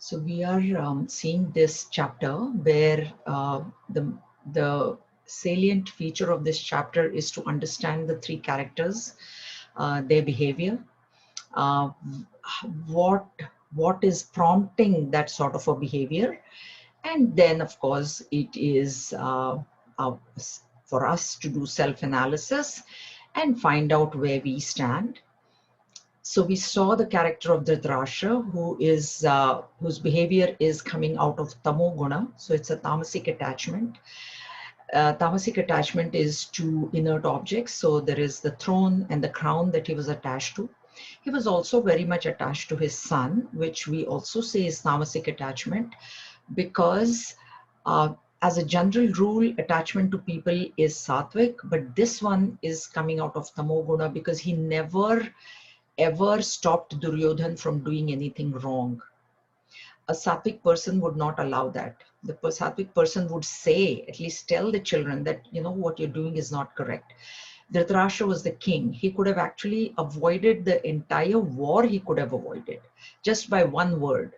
So we are seeing this chapter where the salient feature of this chapter is to understand the three characters, their behavior, uh, what what is prompting that sort of a behavior, and then of course it is uh, for us to do self-analysis and find out where we stand. So we saw the character of Dhritarashtra, who is whose behavior is coming out of tamoguna. So it's a tamasic attachment. Tamasic attachment is to inert objects. So there is the throne and the crown that he was attached to. He was also very much attached to his son, which we also say is tamasic attachment, because as a general rule, attachment to people is sattvic, but this one is coming out of tamoguna because he never ever stopped Duryodhan from doing anything wrong. A sattvic person would not allow that. The sattvic person would say, at least tell the children that, you know, what you're doing is not correct. Dhritarashtra was the king. He could have actually avoided the entire war. He could have avoided just by one word,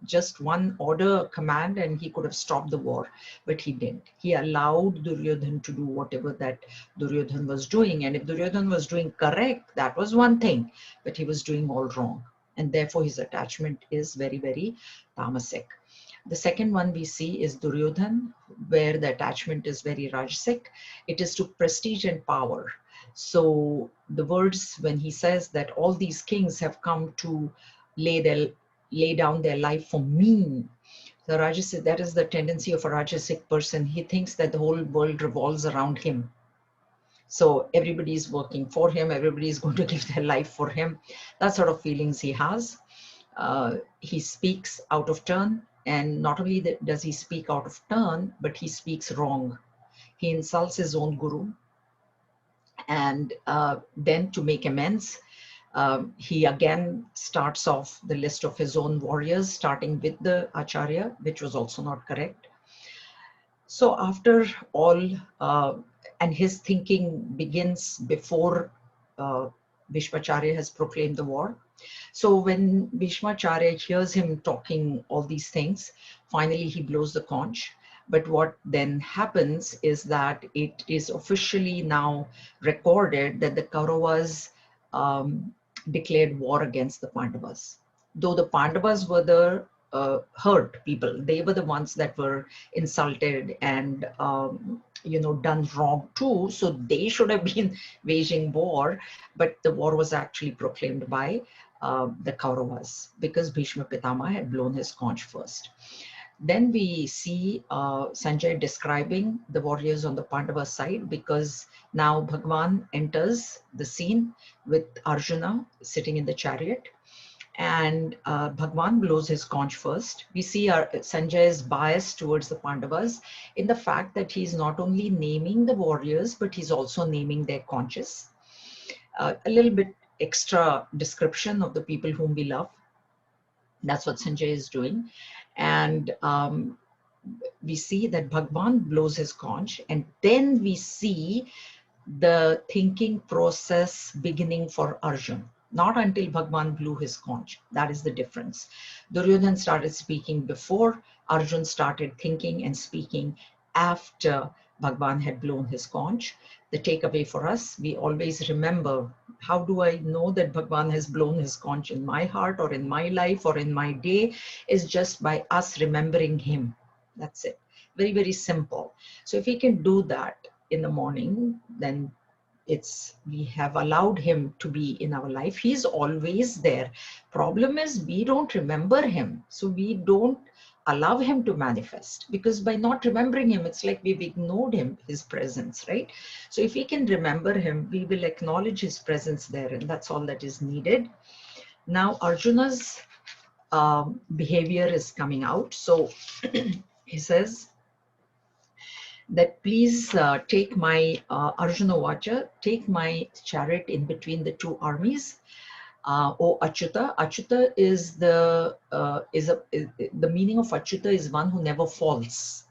just one order, command, and he could have stopped the war. But he didn't. He allowed Duryodhan to do whatever that Duryodhan was doing. And if Duryodhan was doing correct, that was one thing, but he was doing all wrong. And therefore his attachment is very, very tamasic. The second one we see is Duryodhan, where the attachment is very rajasic. It is to prestige and power. So the words when he says that all these kings have come to lay down their life for me. The rajasic, that is the tendency of a rajasic person. He thinks that the whole world revolves around him. So everybody is working for him. Everybody is going to give their life for him. That sort of feelings he has. He speaks out of turn. And not only does he speak out of turn, but he speaks wrong. He insults his own guru. And then to make amends, he again starts off the list of his own warriors, starting with the Acharya, which was also not correct. So after all, and his thinking begins before Bhishmacharya has proclaimed the war. So when Bhishmacharya hears him talking all these things, finally he blows the conch. But what then happens is that it is officially now recorded that the Kauravas declared war against the Pandavas. Though the Pandavas were the hurt people, they were the ones that were insulted and done wrong too. So they should have been waging war, but the war was actually proclaimed by the Kauravas because Bhishma Pitama had blown his conch first. Then we see Sanjay describing the warriors on the Pandava side, because now Bhagwan enters the scene with Arjuna sitting in the chariot, and Bhagwan blows his conch first. We see Sanjay's bias towards the Pandavas in the fact that he's not only naming the warriors, but he's also naming their conches. A little bit extra description of the people whom we love. That's what Sanjay is doing. And we see that Bhagwan blows his conch, and then we see the thinking process beginning for Arjun. Not until Bhagwan blew his conch. That is the difference. Duryodhan started speaking before, Arjun started thinking and speaking after Bhagwan had blown his conch. The takeaway for us, we always remember, how do I know that Bhagwan has blown his conch in my heart or in my life or in my day, is just by us remembering him. That's it. Very, very simple. So if we can do that in the morning, then we have allowed him to be in our life. He's always there. Problem is we don't remember him. So we don't allow him to manifest, because by not remembering him, it's like we've ignored him, his presence, right? So if we can remember him, we will acknowledge his presence there, and that's all that is needed. Now Arjuna's behavior is coming out. So he says that please take my Arjuna Vacha, take my chariot in between the two armies. O Achyuta. Achyuta is the meaning of Achyuta is one who never falls.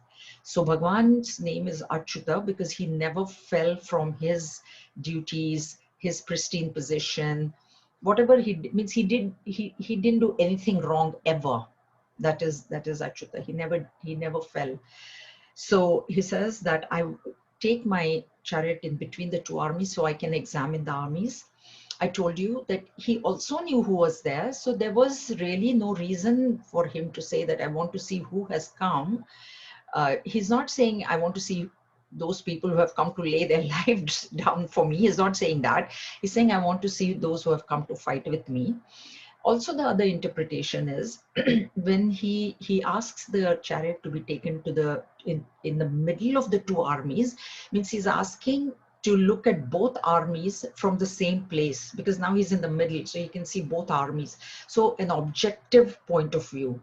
So Bhagwan's name is Achyuta because he never fell from his duties, his pristine position. Whatever he did, means he didn't do anything wrong ever. That is Achyuta. He never fell. So he says that I take my chariot in between the two armies so I can examine the armies. I told you that he also knew who was there. So there was really no reason for him to say that I want to see who has come. He's not saying I want to see those people who have come to lay their lives down for me. He's not saying that. He's saying I want to see those who have come to fight with me. Also, the other interpretation is when he asks the chariot to be taken to the in the middle of the two armies, means he's asking to look at both armies from the same place, because now he's in the middle, so he can see both armies. So an objective point of view.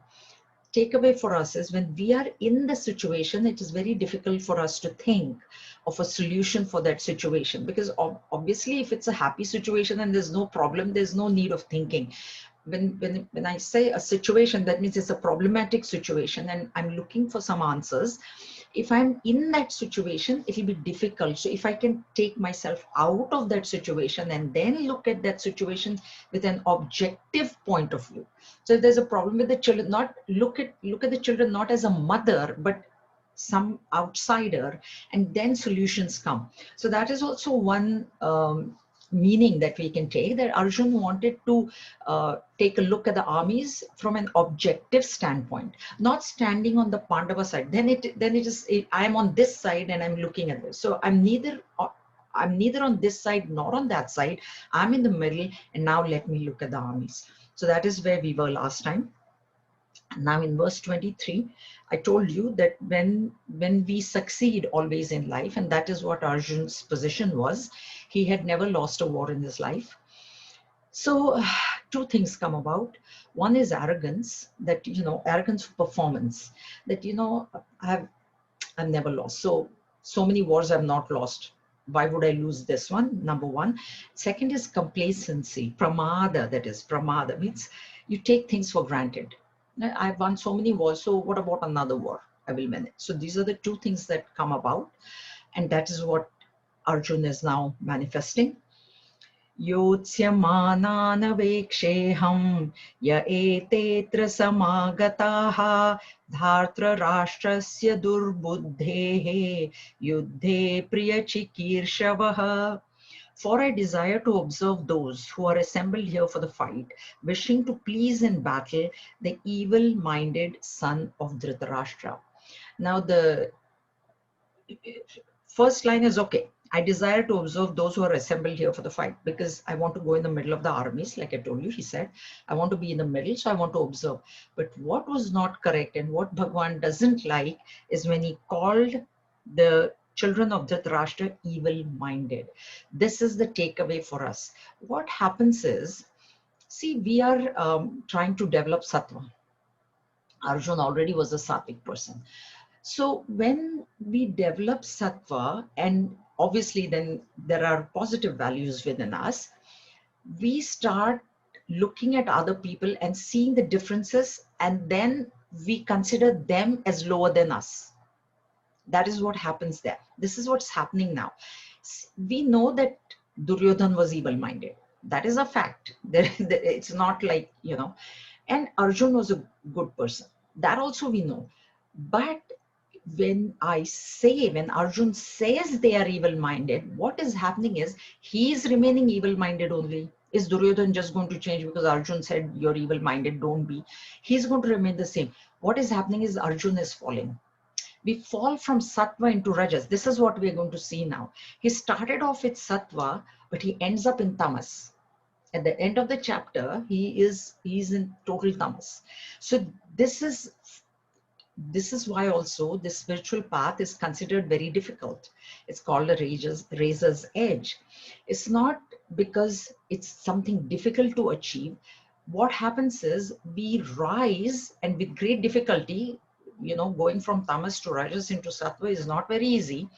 Takeaway for us is when we are in the situation, it is very difficult for us to think of a solution for that situation, because obviously if it's a happy situation and there's no problem, there's no need of thinking. When I say a situation, that means it's a problematic situation and I'm looking for some answers. If I'm in that situation, it will be difficult. So if I can take myself out of that situation and then look at that situation with an objective point of view. So if there's a problem with the children, not look at the children not as a mother, but some outsider, and then solutions come. So that is also one meaning that we can take, that Arjun wanted to take a look at the armies from an objective standpoint, not standing on the Pandava side. Then it is I'm on this side and I'm looking at this. So I'm neither on this side nor on that side. I'm in the middle, and now let me look at the armies. So that is where we were last time. Now in verse 23, I told you that when we succeed always in life, and that is what Arjun's position was, he had never lost a war in his life. So two things come about. One is arrogance, that, arrogance for performance, that, I've never lost. So many wars I've not lost. Why would I lose this one? Number one. Second is complacency, pramada, that is pramada, means you take things for granted. I've won so many wars, so what about another war? I will manage. So these are the two things that come about, and that is what Arjun is now manifesting. Yotsyamananaveksheham ya etetra samagataha dhartra rashtrasya durbuddhehe yuddhe priyachikirshavaha. For I desire to observe those who are assembled here for the fight, wishing to please in battle the evil-minded son of Dhritarashtra. Now the first line is okay. I desire to observe those who are assembled here for the fight, because I want to go in the middle of the armies. Like I told you, he said, I want to be in the middle, so I want to observe. But what was not correct and what Bhagwan doesn't like is when he called the children of Dhritarashtra evil-minded. This is the takeaway for us. What happens is, see, we are trying to develop sattva. Arjun already was a sattvic person. So when we develop sattva, and obviously then there are positive values within us, we start looking at other people and seeing the differences, and then we consider them as lower than us. That is what happens there. This is what's happening now. We know that Duryodhan was evil-minded. That is a fact. It's not like, and Arjun was a good person. That also we know. But when Arjun says they are evil-minded, what is happening is he is remaining evil-minded only. Is Duryodhan just going to change because Arjun said you're evil-minded, don't be? He's going to remain the same. What is happening is Arjun is falling. We fall from sattva into rajas. This is what we're going to see now. He started off with sattva, but he ends up in tamas. At the end of the chapter, he's in total tamas. So this is why also this spiritual path is considered very difficult. It's called a razor's edge. It's not because it's something difficult to achieve. What happens is we rise, and with great difficulty, going from tamas to rajas into sattva is not very easy,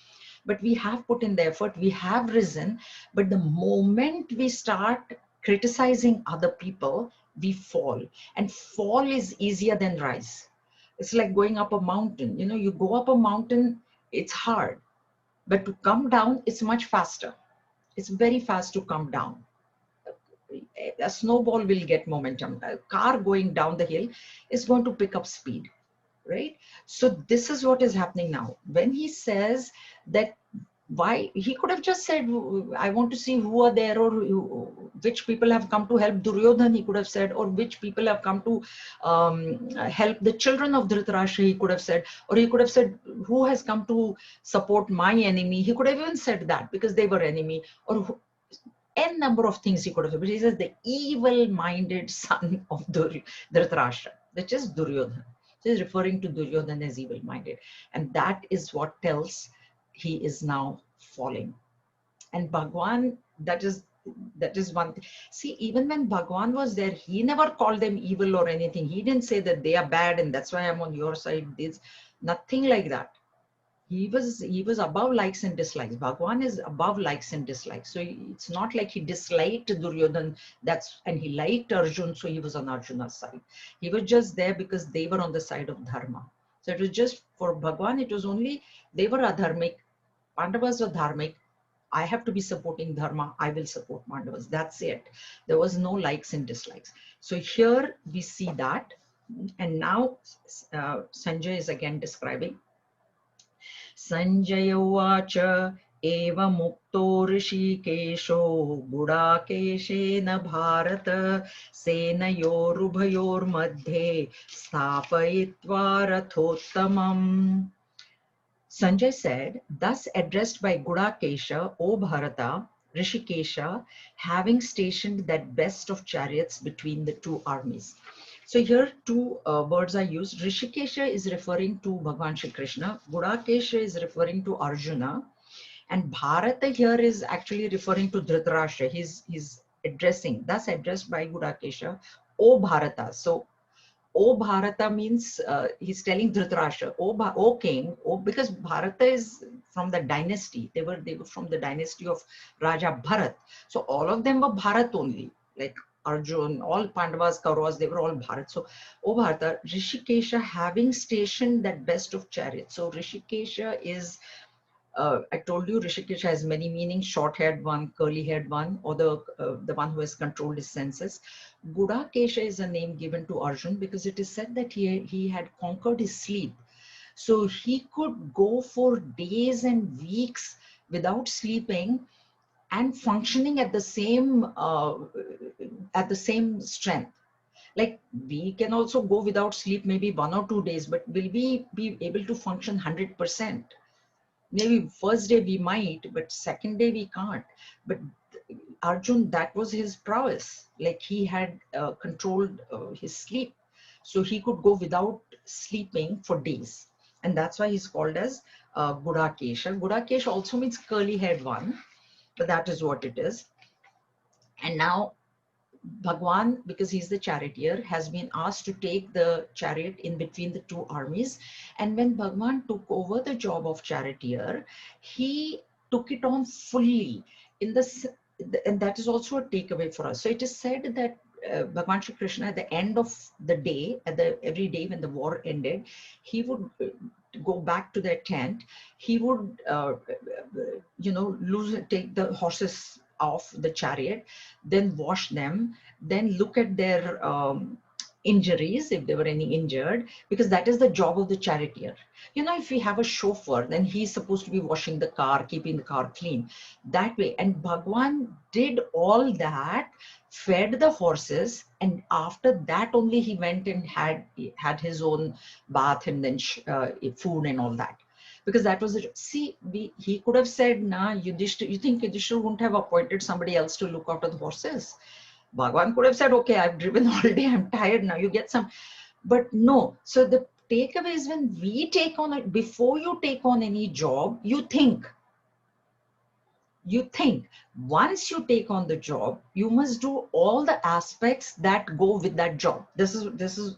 but we have put in the effort, we have risen. But the moment we start criticizing other people, we fall, and fall is easier than rise. It's like going up a mountain. You go up a mountain, it's hard, but to come down, it's much faster. It's very fast to come down. a snowball will get momentum. A car going down the hill is going to pick up speed, right? So this is what is happening now. When he says that, why, he could have just said, I want to see who are there, or which people have come to help Duryodhan, he could have said, or which people have come to help the children of Dhritarashtra, he could have said, or he could have said, who has come to support my enemy. He could have even said that, because they were enemy, or n number of things he could have said. But he says the evil-minded son of Dhritarashtra, which is Duryodhan. So he's referring to Duryodhan as evil-minded, and that is what tells he is now falling. And Bhagwan, that is one thing. See, even when Bhagwan was there, he never called them evil or anything. He didn't say that they are bad and that's why I'm on your side. There's nothing like that. He was above likes and dislikes. Bhagwan is above likes and dislikes. So it's not like he disliked Duryodhan, and he liked Arjun, so he was on Arjuna's side. He was just there because they were on the side of Dharma. So it was just for Bhagwan, it was only they were adharmic, Pandavas were dharmic. I have to be supporting Dharma, I will support Pandavas. That's it. There was no likes and dislikes. So here we see that. And now Sanjay is again describing. Sanjay Uvacha eva mukto rishikesho gudakeshena bharata senayorubhayor madhye stapayitva rathottamam. Sanjay said, thus addressed by Gudakesha, O Bharata, Rishikesha, having stationed that best of chariots between the two armies. So here two words are used. Rishikesha is referring to Bhagavan Shri Krishna. Gudakesha is referring to Arjuna. And Bharata here is actually referring to Dhritarashtra. He's addressing, thus addressed by Gudakesha, O Bharata. So O Bharata means he's telling Dhritarashtra, O king, because Bharata is from the dynasty. They were from the dynasty of Raja Bharat. So all of them were Bharat only, like Arjun, all Pandavas, Kauravas, they were all Bharat. So O Bharata, Rishikesha having stationed that best of chariots. So Rishikesha is, I told you Rishikesha has many meanings, short-haired one, curly-haired one, or the one who has controlled his senses. Gudakesha is a name given to Arjun because it is said that he had conquered his sleep. So he could go for days and weeks without sleeping and functioning at the same strength. Like we can also go without sleep maybe 1 or 2 days, but will we be able to function 100%? Maybe first day we might, but second day we can't. But Arjun, that was his prowess. Like he had controlled his sleep. So he could go without sleeping for days. And that's why he's called as Gudakesha. Gudakesha also means curly-haired one, but that is what it is. And now Bhagwan, because he's the charioteer, has been asked to take the chariot in between the two armies. And when Bhagwan took over the job of charioteer, he took it on fully. And that is also a takeaway for us. So it is said that Bhagwan Shri Krishna, at the end of the day, every day when the war ended, he would go back to their tent. He would, take the horses off the chariot, then wash them, then look at their injuries, if there were any injured, because that is the job of the charioteer. If we have a chauffeur, then he's supposed to be washing the car, keeping the car clean, that way. And Bhagwan did all that, fed the horses, and after that only he went and had his own bath and then food and all that. Because that was he could have said, nah, you think Yudhishthira wouldn't have appointed somebody else to look after the horses? Bhagwan could have said, okay, I've driven all day, I'm tired now, you get some. But no. So the takeaway is, when we take on it, before you take on any job, you think. Once you take on the job, you must do all the aspects that go with that job. This is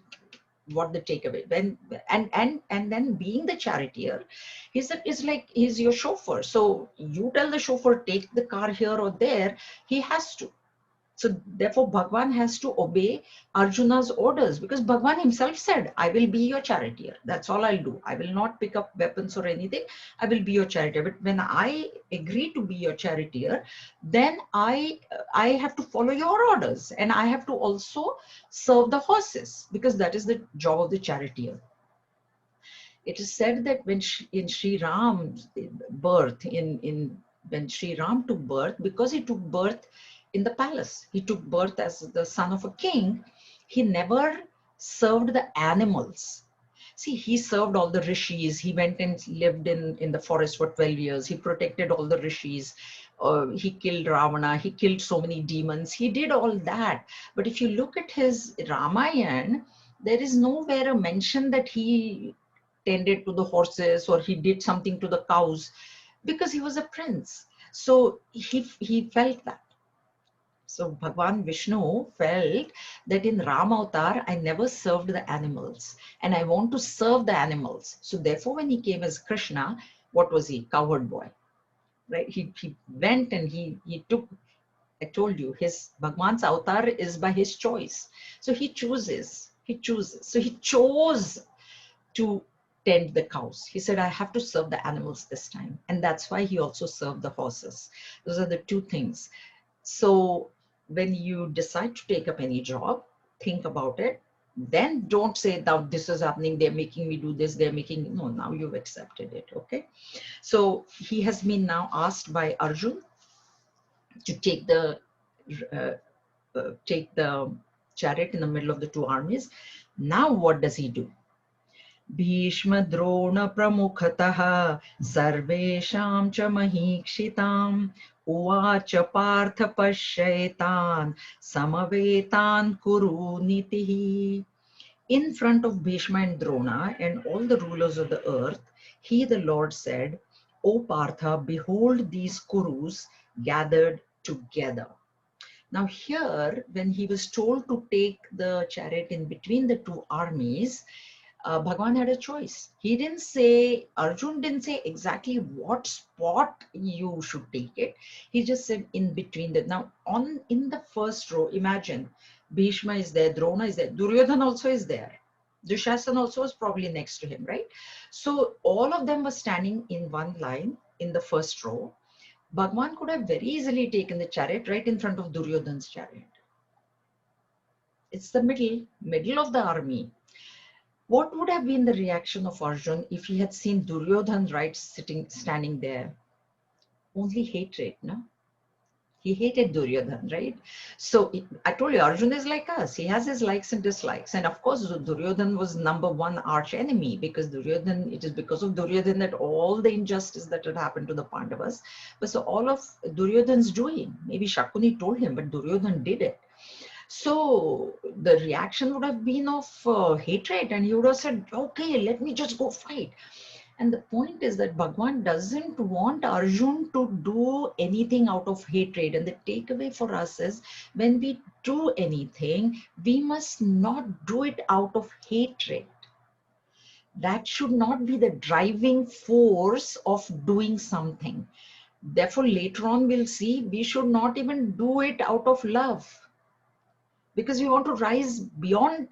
what the takeaway. And then being the charioteer, is like he's your chauffeur. So you tell the chauffeur, take the car here or there, he has to. So therefore, Bhagwan has to obey Arjuna's orders, because Bhagwan himself said, I will be your charioteer. That's all I'll do. I will not pick up weapons or anything. I will be your charioteer. But when I agree to be your charioteer, then I have to follow your orders, and I have to also serve the horses, because that is the job of the charioteer. It is said that when in Sri Ram's birth, when Sri Ram took birth, because he took birth in the palace, he took birth as the son of a king, he never served the animals. See, he served all the rishis. He went and lived in the forest for 12 years. He protected all the rishis. He killed Ravana. He killed so many demons. He did all that. But if you look at his Ramayana, there is nowhere a mention that he tended to the horses or he did something to the cows, because he was a prince. So he felt that. So Bhagwan Vishnu felt that in Ram Avatar, I never served the animals, and I want to serve the animals. So therefore, when he came as Krishna, what was he? Cowherd boy, right? He went and he took, I told you, his Bhagwan's avatar is by his choice. So he chooses. So he chose to tend the cows. He said, I have to serve the animals this time. And that's why he also served the horses. Those are the two things. So when you decide to take up any job, think about it. Then don't say, now this is happening, they're making me do this, they're making, no, now you've accepted it, okay? So he has been now asked by Arjun to uh, take the chariot in the middle of the two armies. Now what does he do? भीष्मद्रोणप्रमुखतः सर्वेषां च महीक्षिताम् उवाच पार्थ पश्येतान् समवेतान् कुरु नीतिः. In front of Bhishma and Drona and all the rulers of the earth, he, the Lord, said, O Partha, behold these Kurus gathered together. Now here, when he was told to take the chariot in between the two armies, Bhagwan had a choice. He didn't say, Arjun didn't say exactly what spot you should take it. He just said in between that. Now, in the first row, imagine Bhishma is there, Drona is there, Duryodhan also is there. Dushasana also was probably next to him, right? So all of them were standing in one line in the first row. Bhagwan could have very easily taken the chariot right in front of Duryodhan's chariot. It's the middle of the army. What would have been the reaction of Arjun if he had seen Duryodhan right standing there? Only hatred, no? He hated Duryodhan, right? So I told you, Arjun is like us. He has his likes and dislikes. And of course, Duryodhan was number one arch enemy, because Duryodhan, it is because of Duryodhan that all the injustice that had happened to the Pandavas was so all of Duryodhan's doing. Maybe Shakuni told him, but Duryodhan did it. So the reaction would have been of hatred, and he would have said, okay, let me just go fight. And the point is that Bhagwan doesn't want Arjun to do anything out of hatred. And the takeaway for us is, when we do anything, we must not do it out of hatred. That should not be the driving force of doing something. Therefore, later on, we'll see we should not even do it out of love, because we want to rise beyond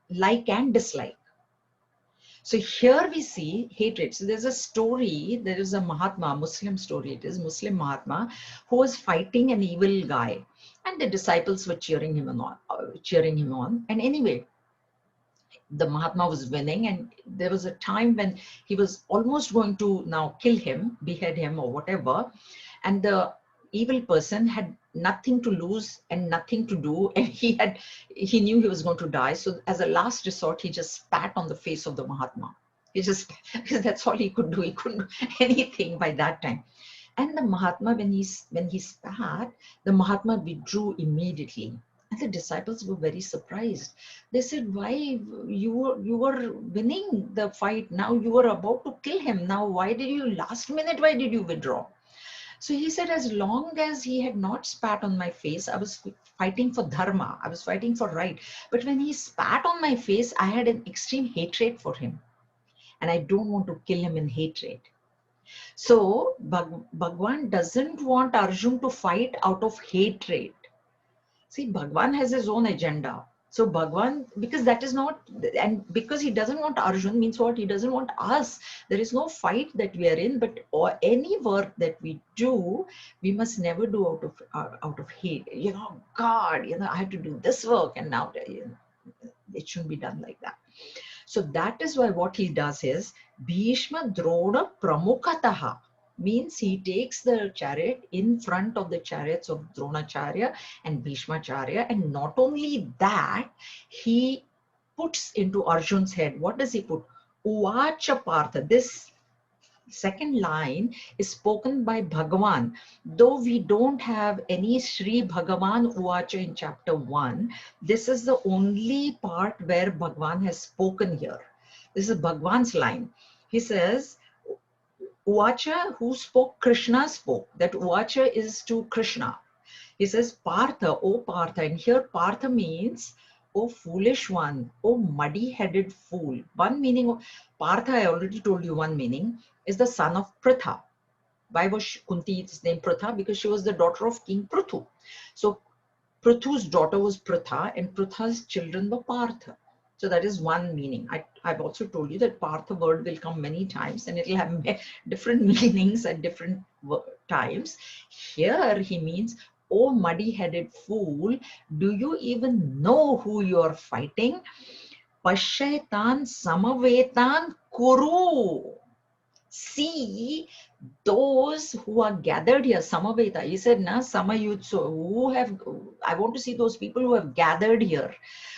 like and dislike. So here we see hatred. So there's a story, there is a Mahatma, Muslim story, it is Muslim Mahatma, who was fighting an evil guy, and the disciples were cheering him on. And anyway, the Mahatma was winning, and there was a time when he was almost going to now kill him, behead him or whatever, and the evil person had nothing to lose and nothing to do, and he knew he was going to die. So as a last resort, he just spat on the face of the Mahatma. He just, because that's all he could do. He couldn't do anything by that time. And the Mahatma, when he spat, the Mahatma withdrew immediately. And the disciples were very surprised. They said, why, you were winning the fight, now you were about to kill him, now why did you withdraw? So he said, as long as he had not spat on my face, I was fighting for dharma, I was fighting for right. But when he spat on my face, I had an extreme hatred for him, and I don't want to kill him in hatred. So Bhagwan doesn't want Arjun to fight out of hatred. See, Bhagwan has his own agenda. So Bhagwan, because that is not, and because he doesn't want Arjun means what? He doesn't want us. There is no fight that we are in, but or any work that we do, we must never do out of hate. You know, God, you know, I have to do this work, and now you know, it shouldn't be done like that. So that is why what he does is Bhishma Drona Pramukataha, means he takes the chariot in front of the chariots of Dronacharya and Bhishmacharya, and not only that, he puts into Arjun's head. What does he put? Uvacha Partha. This second line is spoken by Bhagavan. Though we don't have any Sri Bhagavan Uvacha in chapter 1, this is the only part where Bhagavan has spoken here. This is Bhagavan's line. He says, Uvacha, who spoke? Krishna spoke. That Uvacha is to Krishna. He says, Partha, O Partha. And here Partha means, O foolish one, O muddy-headed fool. One meaning of Partha, I already told you one meaning, is the son of Pritha. Why was Kunti's name Pritha? Because she was the daughter of King Prithu. So Prithu's daughter was Pritha, and Pritha's children were Partha. So that is one meaning. I've also told you that Partha word will come many times and it will have different meanings at different times. Here he means, oh muddy-headed fool, do you even know who you're fighting? Pashaitan samavetan kuru. See those who are gathered here, Samaveta. He said, na Samayutso, who have, I want to see those people who have gathered here.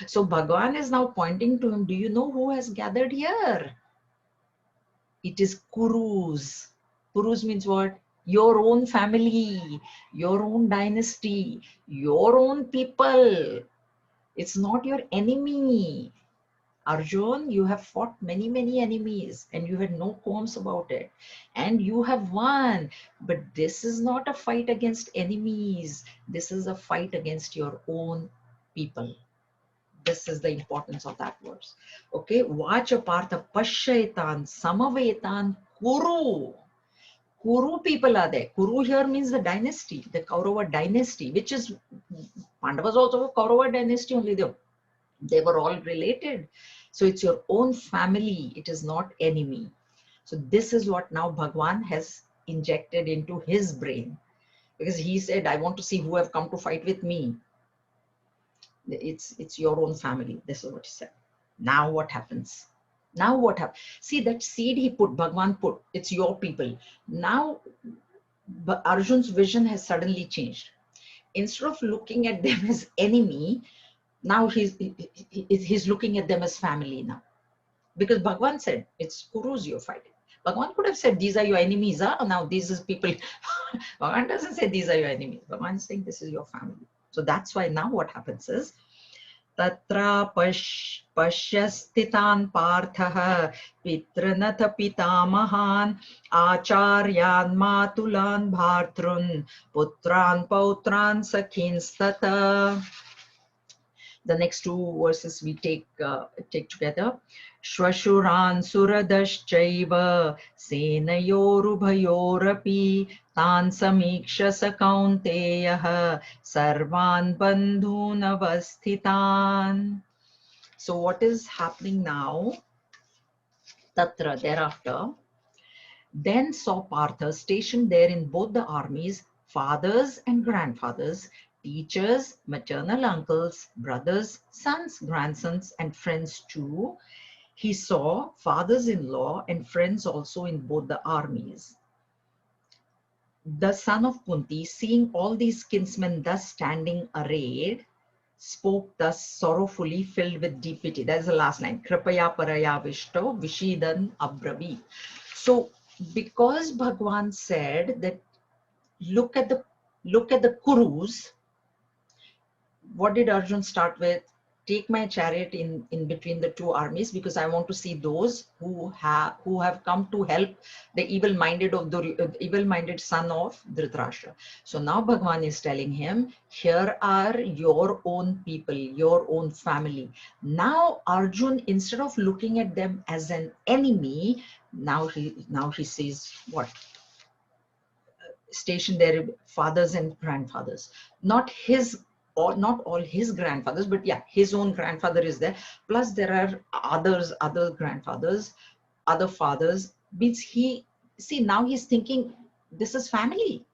So Bhagavan is now pointing to him, do you know who has gathered here? It is Kurus. Kurus means what? Your own family, your own dynasty, your own people. It's not your enemy. Arjun, you have fought many, many enemies and you had no qualms about it. And you have won. But this is not a fight against enemies. This is a fight against your own people. This is the importance of that verse. Okay. Vacha Partha Pashaitan Samavetan Kuru. Kuru people are there. Kuru here means the dynasty, the Kaurava dynasty, which is Pandavas also a Kaurava dynasty only. They were all related. So it's your own family. It is not enemy. So this is what now Bhagwan has injected into his brain. Because he said, I want to see who have come to fight with me. It's your own family. This is what he said. Now what happens? Now what happens? See that seed he put, Bhagwan put, it's your people. Now Arjun's vision has suddenly changed. Instead of looking at them as enemy, now he's looking at them as family now. Because Bhagwan said, it's Kurus you're fighting. Bhagwan could have said, these are your enemies. Huh? Now these is people. Bhagwan doesn't say these are your enemies. Bhagwan is saying this is your family. So that's why now what happens is, Tatra Pashyastitan Parthaha Pitranatha Pitamahan Acharyan Matulan Bhartrun Putran Pautran Sakhinstata. The next two verses we take together. Shvashuran suradaschaiva senayorubhayorapi tan samiksha sakaunteyaha sarvan bandhunavasthitan. So what is happening now? Tatra, thereafter, then saw Partha stationed there in both the armies, fathers and grandfathers, teachers, maternal uncles, brothers, sons, grandsons, and friends too. He saw fathers-in-law and friends also in both the armies. The son of Kunti, seeing all these kinsmen thus standing arrayed, spoke thus sorrowfully, filled with deep pity. That is the last line. Kripaya paraya vishto vishidan abravi. So because Bhagwan said that look at the Kurus, what did Arjun start with? Take my chariot in between the two armies, because I want to see those who have come to help the evil-minded son of Dhritarashtra. So now Bhagwan is telling him, here are your own people, your own family. Now Arjun, instead of looking at them as an enemy, now he sees what? Stationed there, fathers and grandfathers, not his or not all his grandfathers, but yeah, his own grandfather is there. Plus there are other grandfathers, other fathers. Means he, see, now he's thinking, this is family.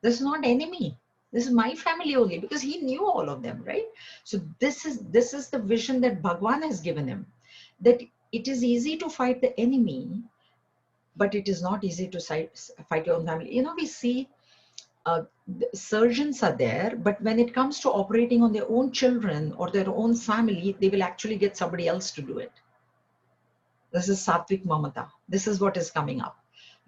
This is not enemy. This is my family only, because he knew all of them, right? So this is the vision that Bhagwan has given him, that it is easy to fight the enemy, but it is not easy to fight your own family. We see the surgeons are there, but when it comes to operating on their own children or their own family, they will actually get somebody else to do it. This is Satvik Mamata. This is what is coming up,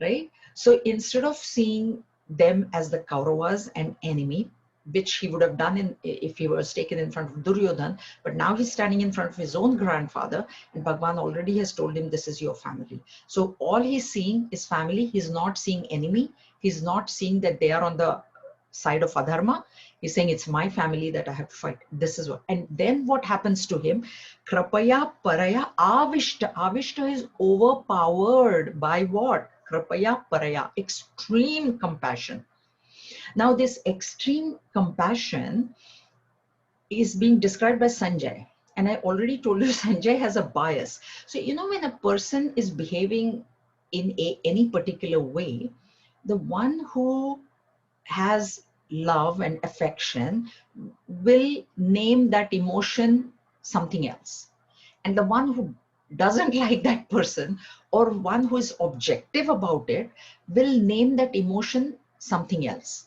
right? So instead of seeing them as the Kauravas, an enemy, which he would have done if he was taken in front of Duryodhan, but now he's standing in front of his own grandfather, and Bhagwan already has told him, this is your family. So all he's seeing is family. He's not seeing enemy. He's not seeing that they are on the side of adharma. He's saying, it's my family that I have to fight. This is what. And then what happens to him? Krapaya paraya avishta. Avishta is overpowered by what? Krapaya paraya, extreme compassion. Now this extreme compassion is being described by Sanjay. And I already told you, Sanjay has a bias. So, when a person is behaving in any particular way, the one who has love and affection will name that emotion something else. And the one who doesn't like that person, or one who is objective about it, will name that emotion something else.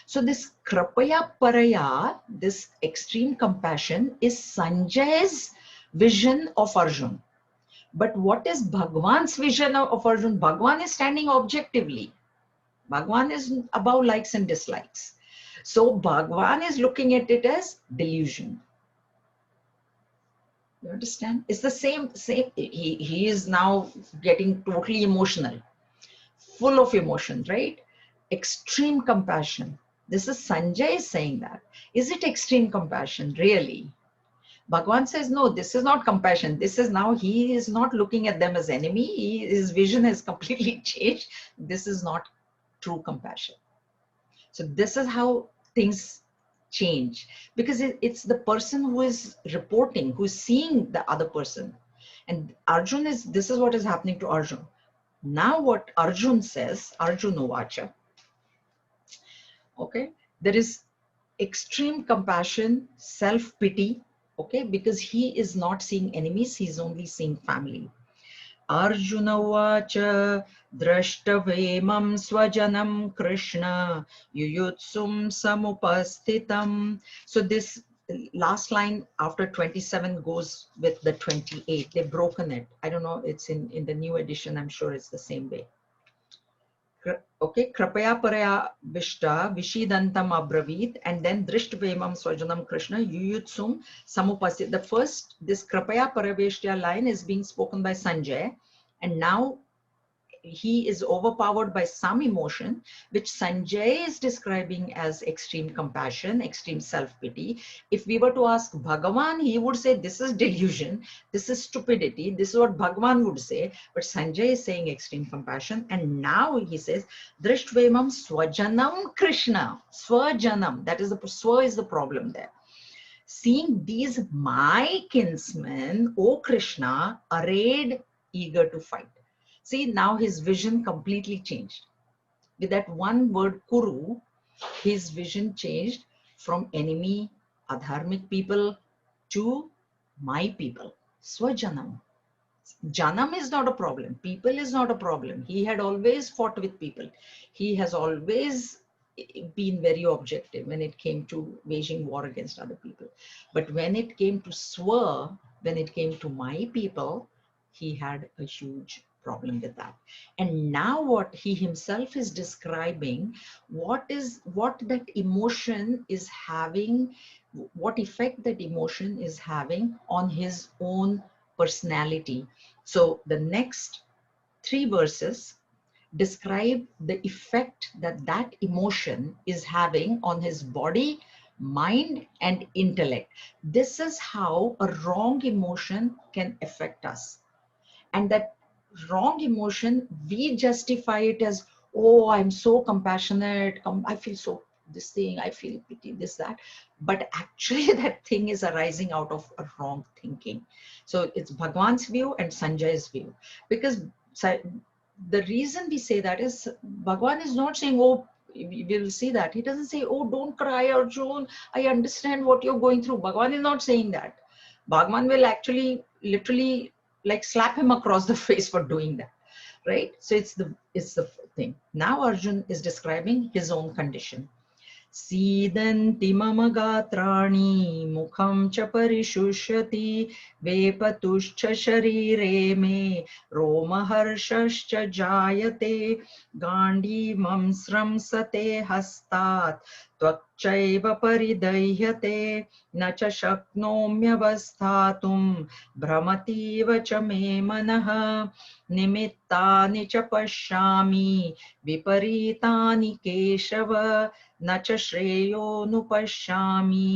So this krapaya paraya, this extreme compassion, is Sanjay's vision of Arjun. But what is Bhagwan's vision of Arjun? Bhagwan is standing objectively. Bhagwan is above likes and dislikes. So Bhagwan is looking at it as delusion. You understand? It's the same. He is now getting totally emotional, full of emotion, right? Extreme compassion. This is Sanjay saying that. Is it extreme compassion? Really? Bhagwan says, no, this is not compassion. This is now, he is not looking at them as enemy. His vision has completely changed. This is not true compassion. So this is how things change, because it's the person who is reporting, who is seeing the other person. And Arjun this is what is happening to Arjun. Now what Arjun says, Arjun Uvacha, okay, there is extreme compassion, self-pity, okay, because he is not seeing enemies, he's only seeing family. Arjuna Vacha Drashtavemam Swajanam Krishna Yuyutsum Samupasthitam. So this last line after 27 goes with the 28. They've broken it. I don't know, it's in the new edition, I'm sure it's the same way. Okay, Krapaya Paraya Vishta Vishidantam Abravit, and then Drishtavemam Swajanam Krishna Yuyutsum Samupasthi. The first, this Krapaya Paraveshtya line is being spoken by Sanjay, and now he is overpowered by some emotion, which Sanjay is describing as extreme compassion, extreme self-pity. If we were to ask Bhagavan, he would say, this is delusion, this is stupidity, this is what Bhagavan would say. But Sanjay is saying extreme compassion. And now he says, Drishtvemam Swajanam Krishna. Swajanam, that is the Swa is the problem there. Seeing these my kinsmen, O Krishna, arrayed, eager to fight. See, now his vision completely changed. With that one word Kuru, his vision changed from enemy, adharmic people to my people, Swajanam. Janam is not a problem. People is not a problem. He had always fought with people. He has always been very objective when it came to waging war against other people. But when it came to Swa, when it came to my people, he had a huge problem with that. And now what he himself is describing, what that emotion is having, what effect that emotion is having on his own personality. So the next 3 verses describe the effect that that emotion is having on his body, mind, and intellect. This is how a wrong emotion can affect us. And that wrong emotion, we justify it as, oh, I'm so compassionate, I feel so this thing, I feel pity, this, that. But actually that thing is arising out of a wrong thinking. So it's Bhagwan's view and Sanjay's view. Because the reason we say that is Bhagwan is not saying, oh, we will see that. He doesn't say, oh, don't cry, Arjun. I understand what you're going through. Bhagwan is not saying that. Bhagwan will actually literally like slap him across the face for doing that. Right? So it's the thing. Now Arjun is describing his own condition. सीदन्ति मम गात्राणि मुखं च परिशुष्यति वेपतुश्च शरीरे मे रोमहर्षश्च जायते गाण्डीवं स्रंसते हस्तात् त्वक्चैव परिदह्यते न च शक्नोम्यवस्थातुं भ्रमतीव च मे मनः निमित्तानि च पश्यामि विपरीतानि केशव न च श्रेयोनुपश्यामि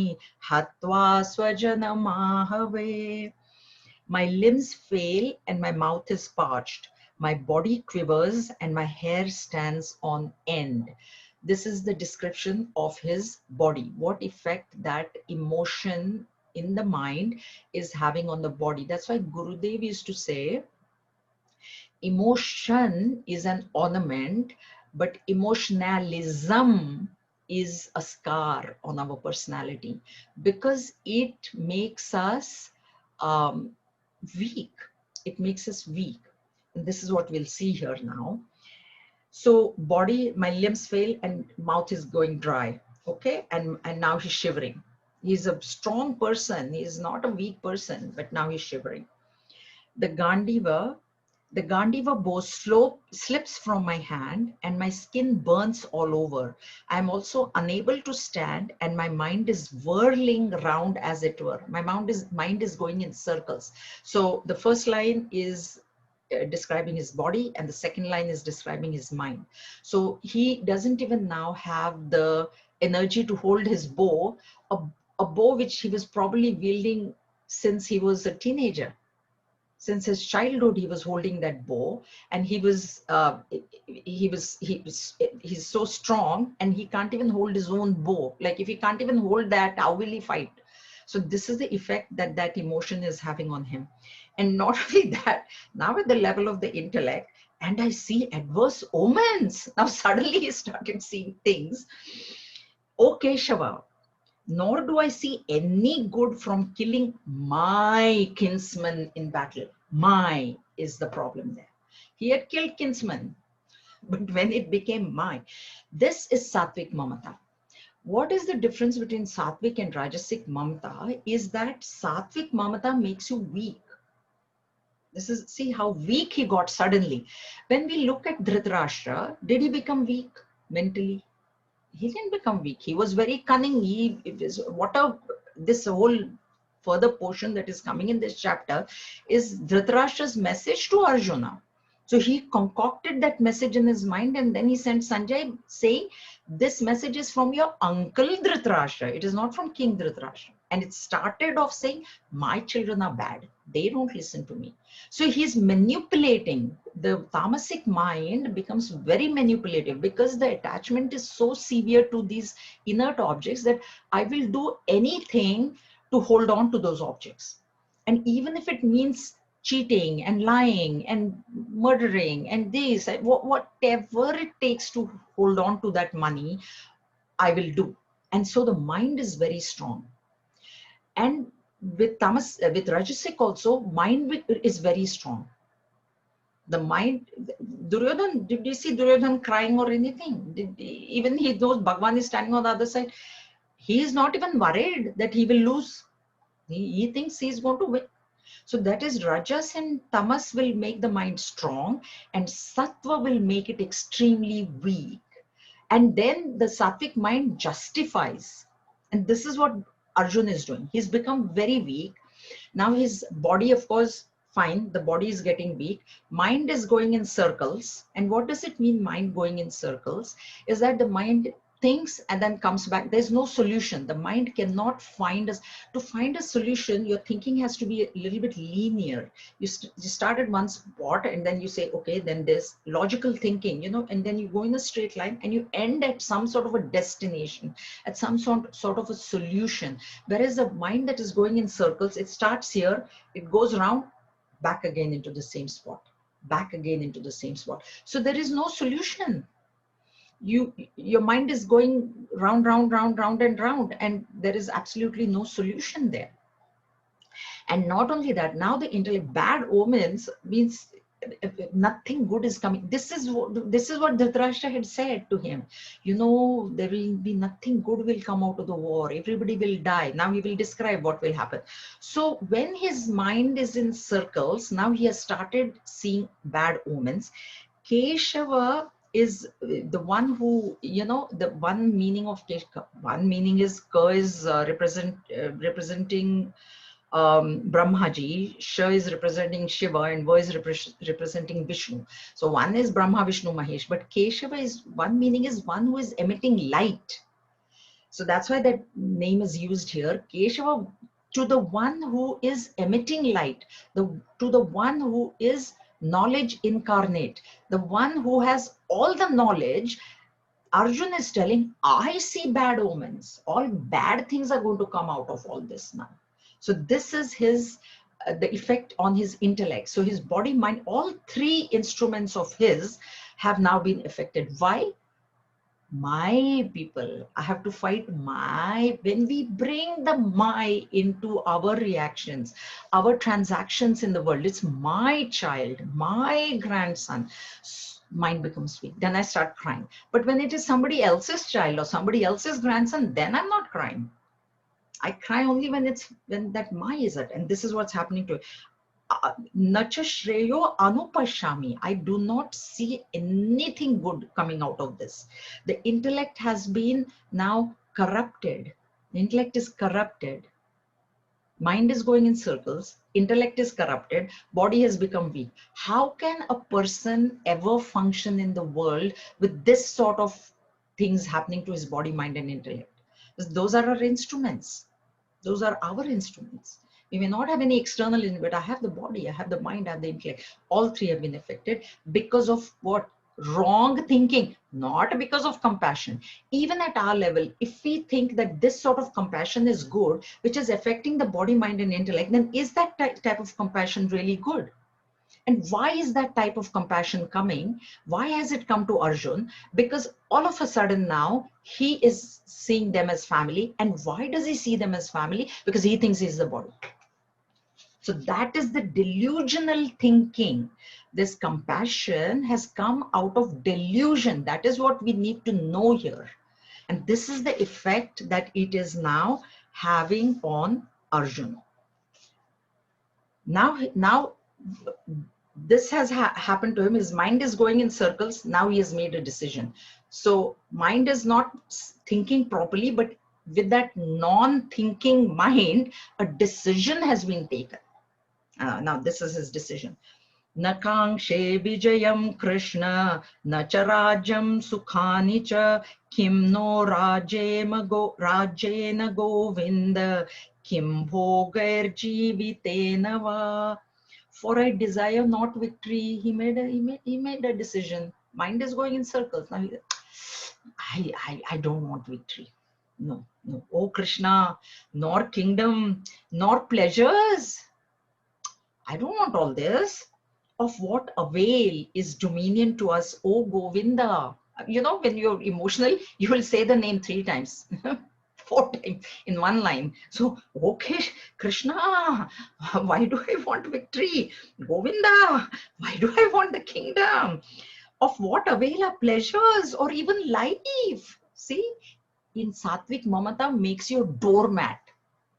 हत्वा स्वजनमाहवे. My limbs fail and my mouth is parched. My body quivers and my hair stands on end. This is the description of his body. What effect that emotion in the mind is having on the body. That's why Gurudev used to say, emotion is an ornament, but emotionalism is a scar on our personality because it makes us weak. It makes us weak. And this is what we'll see here now. So body, my limbs fail and mouth is going dry. Okay. And now he's shivering. He's a strong person. He's not a weak person, but now he's shivering. The Gandiva bow slips from my hand and my skin burns all over. I am also unable to stand and my mind is whirling around as it were. My mind is going in circles. So the first line is describing his body and the second line is describing his mind. So he doesn't even now have the energy to hold his bow, a bow which he was probably wielding since he was a teenager. Since his childhood, he was holding that bow, and he's so strong, and he can't even hold his own bow. Like if he can't even hold that, how will he fight? So this is the effect that emotion is having on him. And not only that, now at the level of the intellect, and I see adverse omens. Now suddenly he started seeing things. O Keshava, nor do I see any good from killing my kinsman in battle. My is the problem there. He had killed kinsman, but when it became my, this is Satvik Mamata. What is the difference between Satvik and Rajasic Mamata is that Satvik Mamata makes you weak. This is, see how weak he got suddenly. When we look at Dhritarashtra, did he become weak mentally? He didn't become weak. He was very cunning. This whole further portion that is coming in this chapter is Dhritarashtra's message to Arjuna. So he concocted that message in his mind and then he sent Sanjay saying, this message is from your uncle Dhritarashtra. It is not from King Dhritarashtra. And it started off saying, my children are bad. They don't listen to me. So he's manipulating. The tamasic mind becomes very manipulative because the attachment is so severe to these inert objects that I will do anything to hold on to those objects. And even if it means cheating and lying and murdering and this, whatever it takes to hold on to that money, I will do. And so the mind is very strong. And with Rajasic also, mind is very strong. The mind, Duryodhan, did you see Duryodhan crying or anything? Even he knows Bhagwan is standing on the other side. He is not even worried that he will lose. He thinks he's going to win. So that is Rajas and Tamas will make the mind strong and Sattva will make it extremely weak. And then the Sattvic mind justifies. And this is what Arjun is doing. He's become very weak. Now his body, of course, fine. The body is getting weak. Mind is going in circles. And what does it mean, mind going in circles? Is that the mind thinks and then comes back. There's no solution. The mind cannot find us. To find a solution, your thinking has to be a little bit linear. You start at one spot and then you say, okay, then there's logical thinking, you know, and then you go in a straight line and you end at some sort of a destination, at some sort of a solution. Whereas a mind that is going in circles, it starts here, it goes around, back again into the same spot, back again into the same spot. So there is no solution. Your mind is going round and round, and there is absolutely no solution there. And not only that, now the intellect, bad omens means nothing good is coming. This is what Dhritarashtra had said to him. You know, there will be nothing good will come out of the war. Everybody will die. Now he will describe what will happen. So when his mind is in circles, now he has started seeing bad omens. Keshava is the one who, you know, the one meaning of Keshava. One meaning is Ka is representing Brahmaji, Sha is representing Shiva, and Va is representing Vishnu. So one is Brahma, Vishnu, Mahesh, but Keshava is one meaning is one who is emitting light. So that's why that name is used here. Keshava, to the one who is emitting light, to the one who is knowledge incarnate, the one who has all the knowledge. Arjun is telling, I see bad omens. All bad things are going to come out of all this now. So this is his, the effect on his intellect. So his body, mind, all three instruments of his have now been affected. Why? My people, I have to fight my, when we bring the my into our reactions, our transactions in the world, it's my child, my grandson, mind becomes weak. Then I start crying. But when it is somebody else's child or somebody else's grandson, then I'm not crying. I cry only when that my is it. And this is what's happening to it. Nacha Shreyo Anupashami. I do not see anything good coming out of this. The intellect has been now corrupted. The intellect is corrupted. Mind is going in circles. Intellect is corrupted. Body has become weak. How can a person ever function in the world with this sort of things happening to his body, mind, and intellect? Those are our instruments. Those are our instruments. We may not have any external, but I have the body, I have the mind, I have the intellect. All three have been affected because of what? Wrong thinking, not because of compassion. Even at our level, if we think that this sort of compassion is good, which is affecting the body, mind, and intellect, then is that type of compassion really good? And why is that type of compassion coming? Why has it come to Arjun? Because all of a sudden now he is seeing them as family. And why does he see them as family? Because he thinks he's the body. So that is the delusional thinking. This compassion has come out of delusion. That is what we need to know here. And this is the effect that it is now having on Arjun. Now this has happened to him. His mind is going in circles. Now he has made a decision. So mind is not thinking properly, but with that non-thinking mind, a decision has been taken. Now this is his decision. Nakangshe vijayam Krishna, nacharajam sukhani cha, kim no rajena govinda, kim bhogair jivitena va. For I desire not victory. He made a decision. Mind is going in circles. Now I don't want victory. No. Oh Krishna, nor kingdom, nor pleasures. I don't want all this. Of what avail is dominion to us, oh Govinda? You know, when you're emotional, you will say the name 3 times. 4 times in one line. So, okay, Krishna, why do I want victory? Govinda, why do I want the kingdom? Of what avail are pleasures or even life? See, in Sattvic, Mamata makes you a doormat.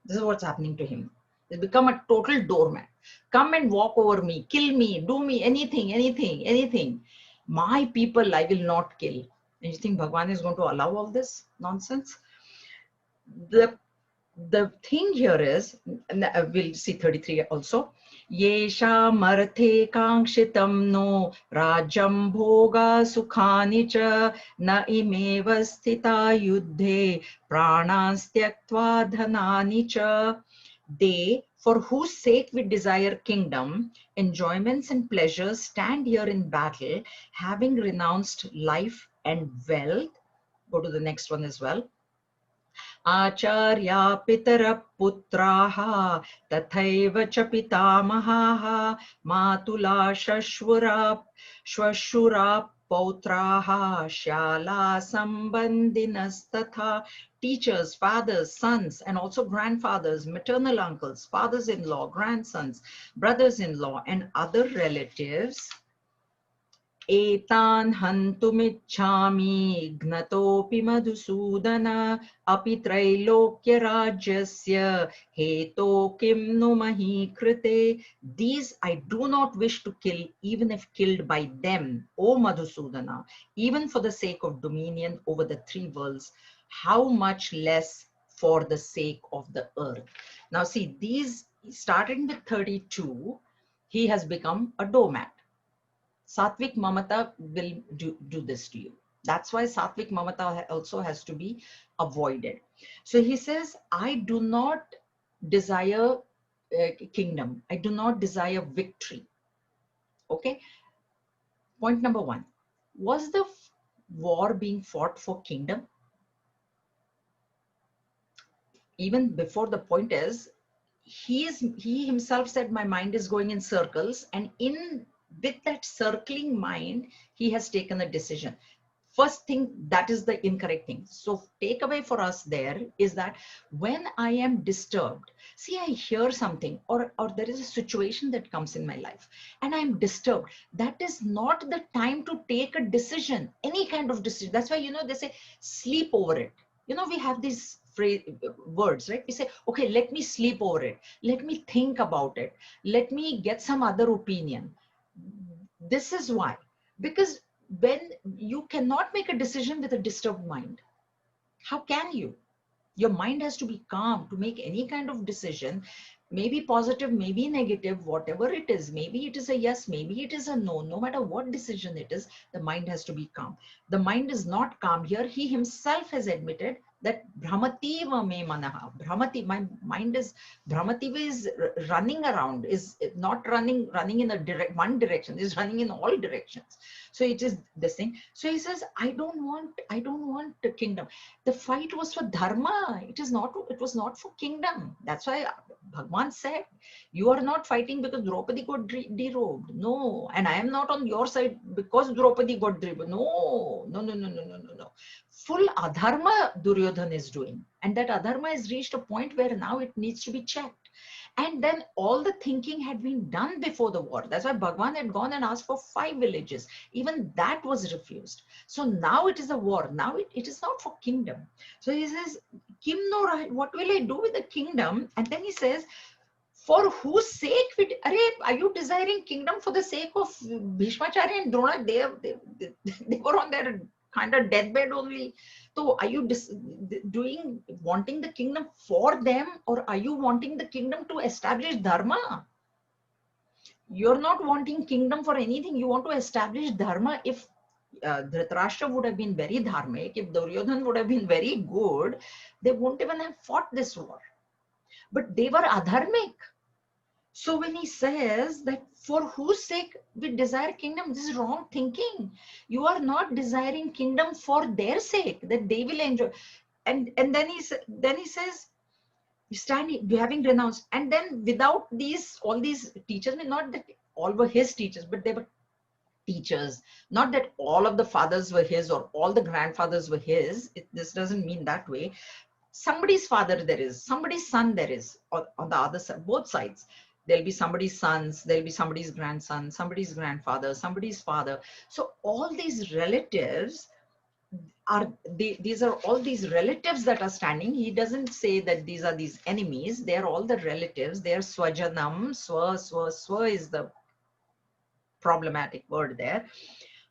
This is what's happening to him. He's become a total doormat. Come and walk over me, kill me, do me anything. My people I will not kill. And you think Bhagwan is going to allow all this nonsense? The thing here is, and we'll see 33 also, येषामर्थे काङ्क्षितं no राज्यं भोगा सुखानि च न इमेव स्थिता युद्धे प्राणास्त्यक्त्वा धनानि च. They, for whose sake we desire kingdom, enjoyments and pleasures, stand here in battle, having renounced life and wealth. Go to the next one as well. आचार्या पितरः पुत्राः तथैव च पितामहाः मातुला श्वशुरा पौत्राः श्याला सम्बन्धिनस्तथा. Teachers, fathers, sons, and also grandfathers, maternal uncles, fathers-in-law, grandsons, brothers-in-law, and other relatives. एतान् हन्तुमिच्छामि घ्नतोऽपि मधुसूदन अपि त्रैलोक्यराज्यस्य हेतो किं नु मही कृते. These I do not wish to kill, even if killed by them, O Madhusudana, even for the sake of dominion over the three worlds, how much less for the sake of the earth. Now see, these, starting with 32, he has become a doormat. Satvik Mamata will do this to you. That's why Satvik Mamata also has to be avoided. So he says, I do not desire kingdom. I do not desire victory. Okay. Point number one. Was the war being fought for kingdom? Even before the point is, he himself said, my mind is going in circles, and with that circling mind, he has taken a decision. First thing, that is the incorrect thing. So takeaway for us there is that when I am disturbed, see, I hear something, or there is a situation that comes in my life and I am disturbed, that is not the time to take a decision, any kind of decision. That's why, they say sleep over it. We have these words, right? We say, okay, let me sleep over it. Let me think about it. Let me get some other opinion. This is why, because when you cannot make a decision with a disturbed mind, how can you? Your mind has to be calm to make any kind of decision, maybe positive, maybe negative, whatever it is. Maybe it is a yes, maybe it is a no. No matter what decision it is, the mind has to be calm. The mind is not calm here. He himself has admitted that Brahmativa me manaha. Brahmati, my mind is, Brahmativa is running around, is not running in a one direction, is running in all directions. So it is this thing. So he says, I don't want the kingdom. The fight was for dharma. It was not for kingdom. That's why Bhagwan said, you are not fighting because Draupadi got derobed. No. And I am not on your side because Draupadi got derobed. No. Full adharma Duryodhana is doing. And that adharma has reached a point where now it needs to be checked. And then all the thinking had been done before the war. That's why Bhagwan had gone and asked for 5 villages. Even that was refused. So now it is a war. Now it is not for kingdom. So he says, Kim no, what will I do with the kingdom? And then he says, for whose sake? Are you desiring kingdom for the sake of Bhishmacharya and Drona? They were on their kind of deathbed only. So are you wanting the kingdom for them, or are you wanting the kingdom to establish dharma? You're not wanting kingdom for anything. You want to establish dharma. If Dhritarashtra would have been very dharmic, if Duryodhana would have been very good, they wouldn't even have fought this war. But they were adharmic. So when he says that for whose sake we desire kingdom, this is wrong thinking. You are not desiring kingdom for their sake, that they will enjoy. And then he says, having renounced. And then without all these teachers, not that all were his teachers, but they were teachers. Not that all of the fathers were his or all the grandfathers were his. This doesn't mean that way. Somebody's father there is, somebody's son there is, on the other side, both sides. There'll be somebody's sons, there'll be somebody's grandson, somebody's grandfather, somebody's father. So all these relatives these are all these relatives that are standing. He doesn't say that these are these enemies. They're all the relatives. They're swajanam. Swa is the problematic word there.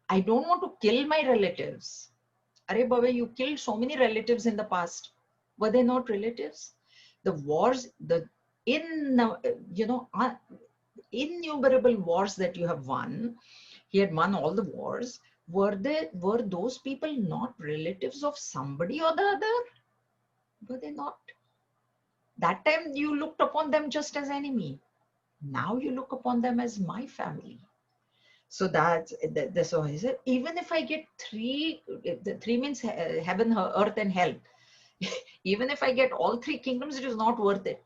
I don't want to kill my relatives. Arey Baba, you killed so many relatives in the past. Were they not relatives? The wars, in innumerable wars that you have won, he had won all the wars. Were those people not relatives of somebody or the other? Were they not? That time you looked upon them just as enemy. Now you look upon them as my family. So that's why he said, even if I get the three means heaven, earth, and hell. Even if I get all three kingdoms, it is not worth it.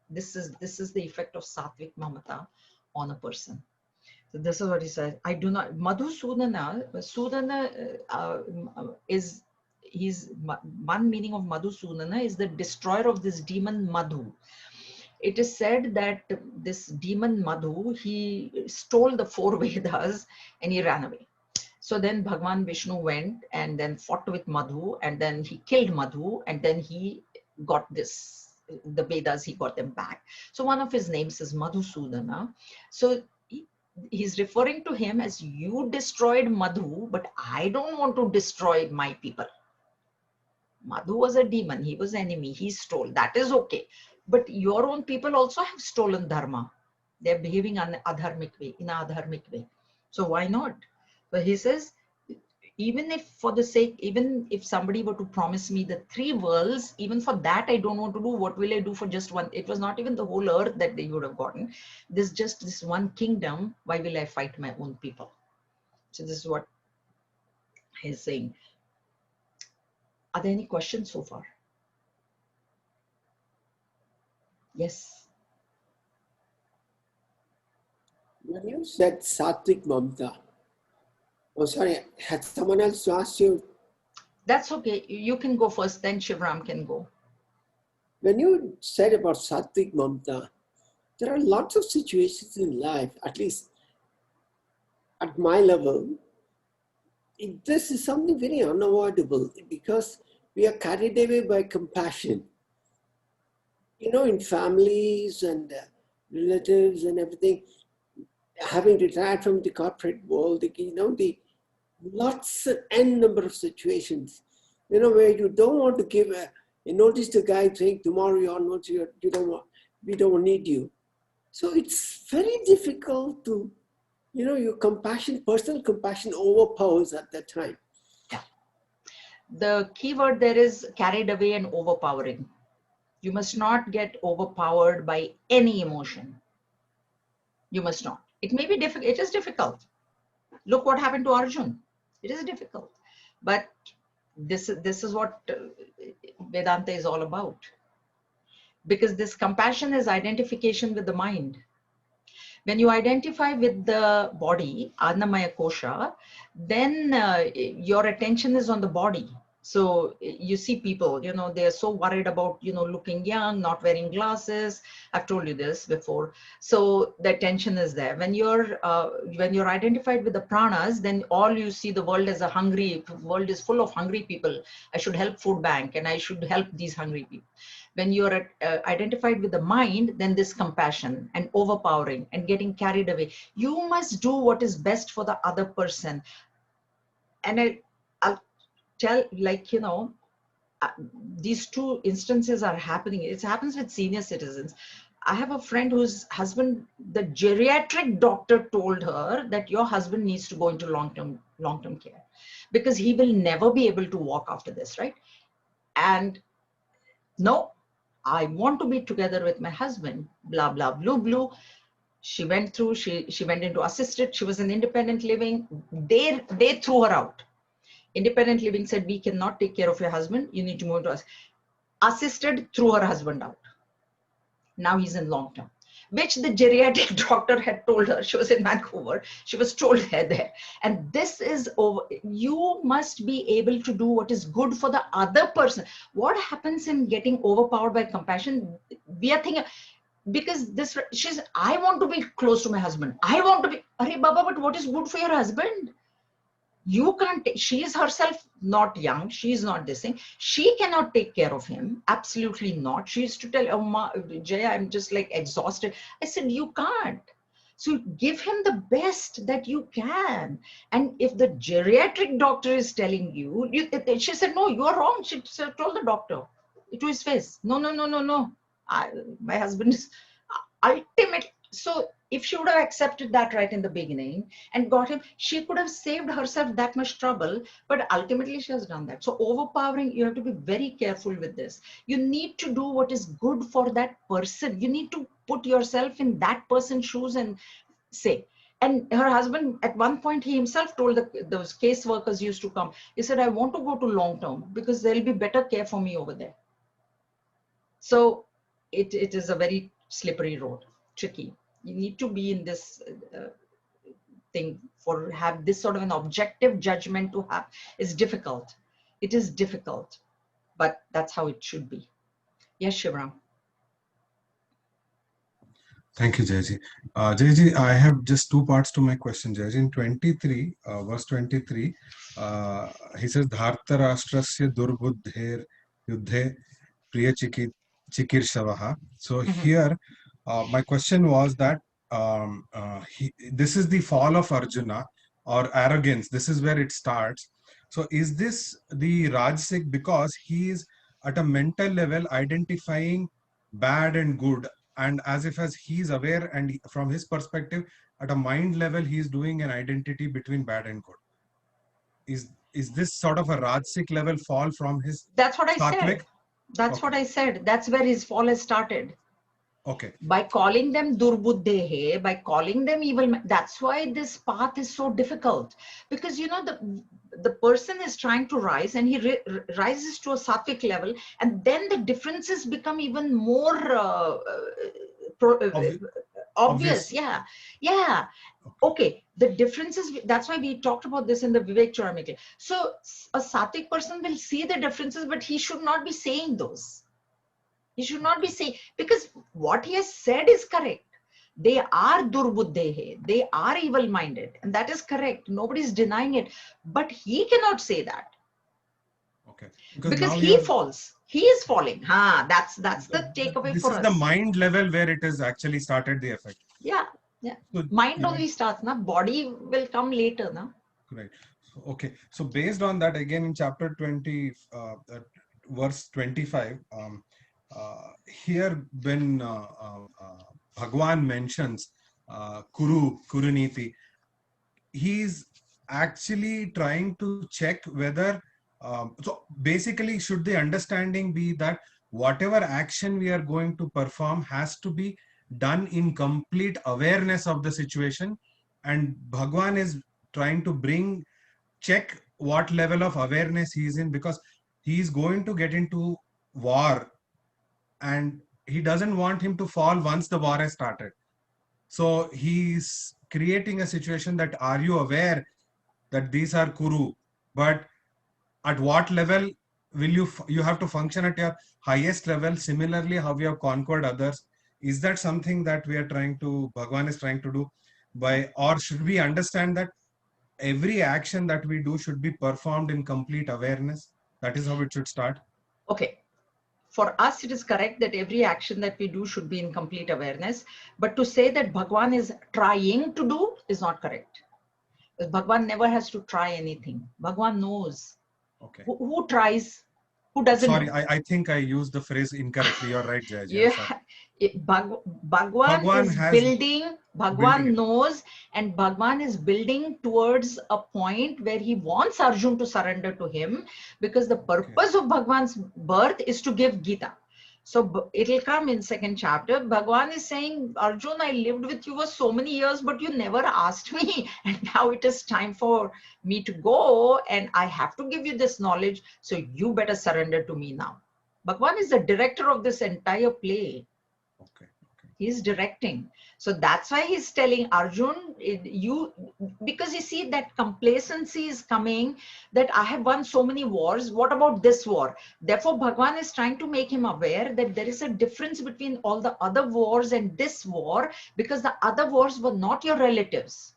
This is the effect of sattvic mamata on a person. So this is what he said. I do not. Sudana is, he's, one meaning of Madhusudana is the destroyer of this demon Madhu. It is said that this demon Madhu, he stole the four Vedas and he ran away. So then Bhagwan Vishnu went and then fought with Madhu, and then he killed Madhu, and then he got the Vedas, he got them back. So one of his names is Madhusudana. So he's referring to him as, you destroyed Madhu, but I don't want to destroy my people. Madhu was a demon, he was enemy, he stole, that is okay. But your own people also have stolen dharma. They're behaving in an adharmic way. So why not? But he says, even if for the sake, even if somebody were to promise me the three worlds, even for that I don't want to do. What will I do for just one? It was not even the whole earth that they would have gotten. This one kingdom, why will I fight my own people? So this is what he's saying. Are there any questions so far? Yes. When you said sattvic mamta, oh sorry, had someone else asked you? That's okay. You can go first, then Shivram can go. When you said about sattvic mamta, there are lots of situations in life, at least at my level, this is something very unavoidable because we are carried away by compassion. You know, in families and relatives and everything, having retired from the corporate world, you know, the lots and n number of situations, you know, where you don't want to give a notice to a guy saying tomorrow you're not, we don't need you. So it's very difficult to, you know, your compassion, personal compassion overpowers at that time. Yeah. The key word there is carried away and overpowering. You must not get overpowered by any emotion. You must not. It may be difficult. It is difficult. Look what happened to Arjun. It is difficult. But this is what Vedanta is all about. Because this compassion is identification with the mind. When you identify with the body, Annamaya Kosha, then your attention is on the body. So you see people, you know, they're so worried about, you know, looking young, not wearing glasses. I've told you this before. So the attention is there. When you're identified with the pranas, then all you see the world as world is full of hungry people. I should help food bank and I should help these hungry people. When you're identified with the mind, then this compassion and overpowering and getting carried away. You must do what is best for the other person. And I'll tell, like, you know, these two instances are happening. It happens with senior citizens. I have a friend whose husband, the geriatric doctor told her that your husband needs to go into long-term care because he will never be able to walk after this, right? And no, I want to be together with my husband, blah, blah, blue, blue. She went through, she went into assisted, she was in independent living. They threw her out. Independent living said, we cannot take care of your husband. You need to move to us. Assisted, threw her husband out. Now he's in long term, which the geriatric doctor had told her. She was in Vancouver. She was told her there. And this is over. You must be able to do what is good for the other person. What happens in getting overpowered by compassion? We are thinking, because I want to be close to my husband. I want to be, Arey Baba, but what is good for your husband? You can't, she is herself not young. She is not this thing. She cannot take care of him. Absolutely not. She used to tell, oh, Ma, Jaya, I'm just like exhausted. I said, you can't. So give him the best that you can. And if the geriatric doctor is telling you, she said, no, you are wrong. She told the doctor to his face. No. My husband is ultimate. So If she would have accepted that right in the beginning and got him, she could have saved herself that much trouble, but ultimately she has done that. So overpowering, you have to be very careful with this. You need to do what is good for that person. You need to put yourself in that person's shoes and say. And her husband, at one point, he himself told those case workers used to come. He said, I want to go to long term because there'll be better care for me over there. So it is a very slippery road, tricky. You need to be in this thing for have this sort of an objective judgment to have is difficult. It is difficult, but that's how it should be. Yes, Shivram. Thank you, Jayaji. Jayaji, I have just two parts to my question, Jayaji. In 23, verse 23, he says, Dharta Rashtrasya Durbuddher Yuddhe Priya Chikirsavaha. So here, my question was that this is the fall of Arjuna or arrogance. This is where it starts. So is this the Rajasic because he is at a mental level identifying bad and good, and as if as he's aware and from his perspective at a mind level he's doing an identity between bad and good? Is this sort of a Rajasic level fall from his That's what I Sattvic? said. That's what I said. That's where his fall has started. Okay. By calling them durbuddhehe, by calling them evil. That's why this path is so difficult, because you know the person is trying to rise and he rises to a sattvic level, and then the differences become even more obvious. Yeah. Okay, the differences, that's why we talked about this in the Vivek Churamikla. So a sattvic person will see the differences, but he should not be saying those. He should not be saying, because what he has said is correct. They are durbuddhehe, they are evil-minded, and that is correct. Nobody's denying it, but he cannot say that. Okay. Because he falls. He is falling. That's the takeaway this for is us. the mind level where it has actually started the effect. Yeah. So, mind only starts, na? Body will come later, na? Right. Okay. So based on that, again in chapter 20, verse 25, here when Bhagwan mentions Kuruniti, he's actually trying to check whether, so basically should the understanding be that whatever action we are going to perform has to be done in complete awareness of the situation, and Bhagwan is trying to check what level of awareness he is in, because he is going to get into war and he doesn't want him to fall once the war has started. So he's creating a situation that, are you aware that these are Kuru? But at what level will you have to function at your highest level? Similarly, how we have conquered others. Is that something that we are trying to, Bhagwan is trying to do by, or should we understand that every action that we do should be performed in complete awareness? That is how it should start. Okay. For us, it is correct that every action that we do should be in complete awareness. But to say that Bhagwan is trying to do is not correct. Because Bhagwan never has to try anything. Bhagwan knows. Okay. Who tries? Who doesn't Sorry, know? I think I used the phrase incorrectly. You're right, Jayaji. Yeah, Bhagwan is building, Bhagwan knows, and Bhagwan is building towards a point where he wants Arjun to surrender to him, because the purpose of Bhagwan's birth is to give Gita. So it'll come in second chapter. Bhagwan is saying, Arjun, I lived with you for so many years, but you never asked me. And now it is time for me to go, and I have to give you this knowledge. So you better surrender to me now. Bhagwan is the director of this entire play. Okay. He's directing. So that's why he's telling Arjun, because you see that complacency is coming, that I have won so many wars. What about this war? Therefore, Bhagwan is trying to make him aware that there is a difference between all the other wars and this war, because the other wars were not your relatives.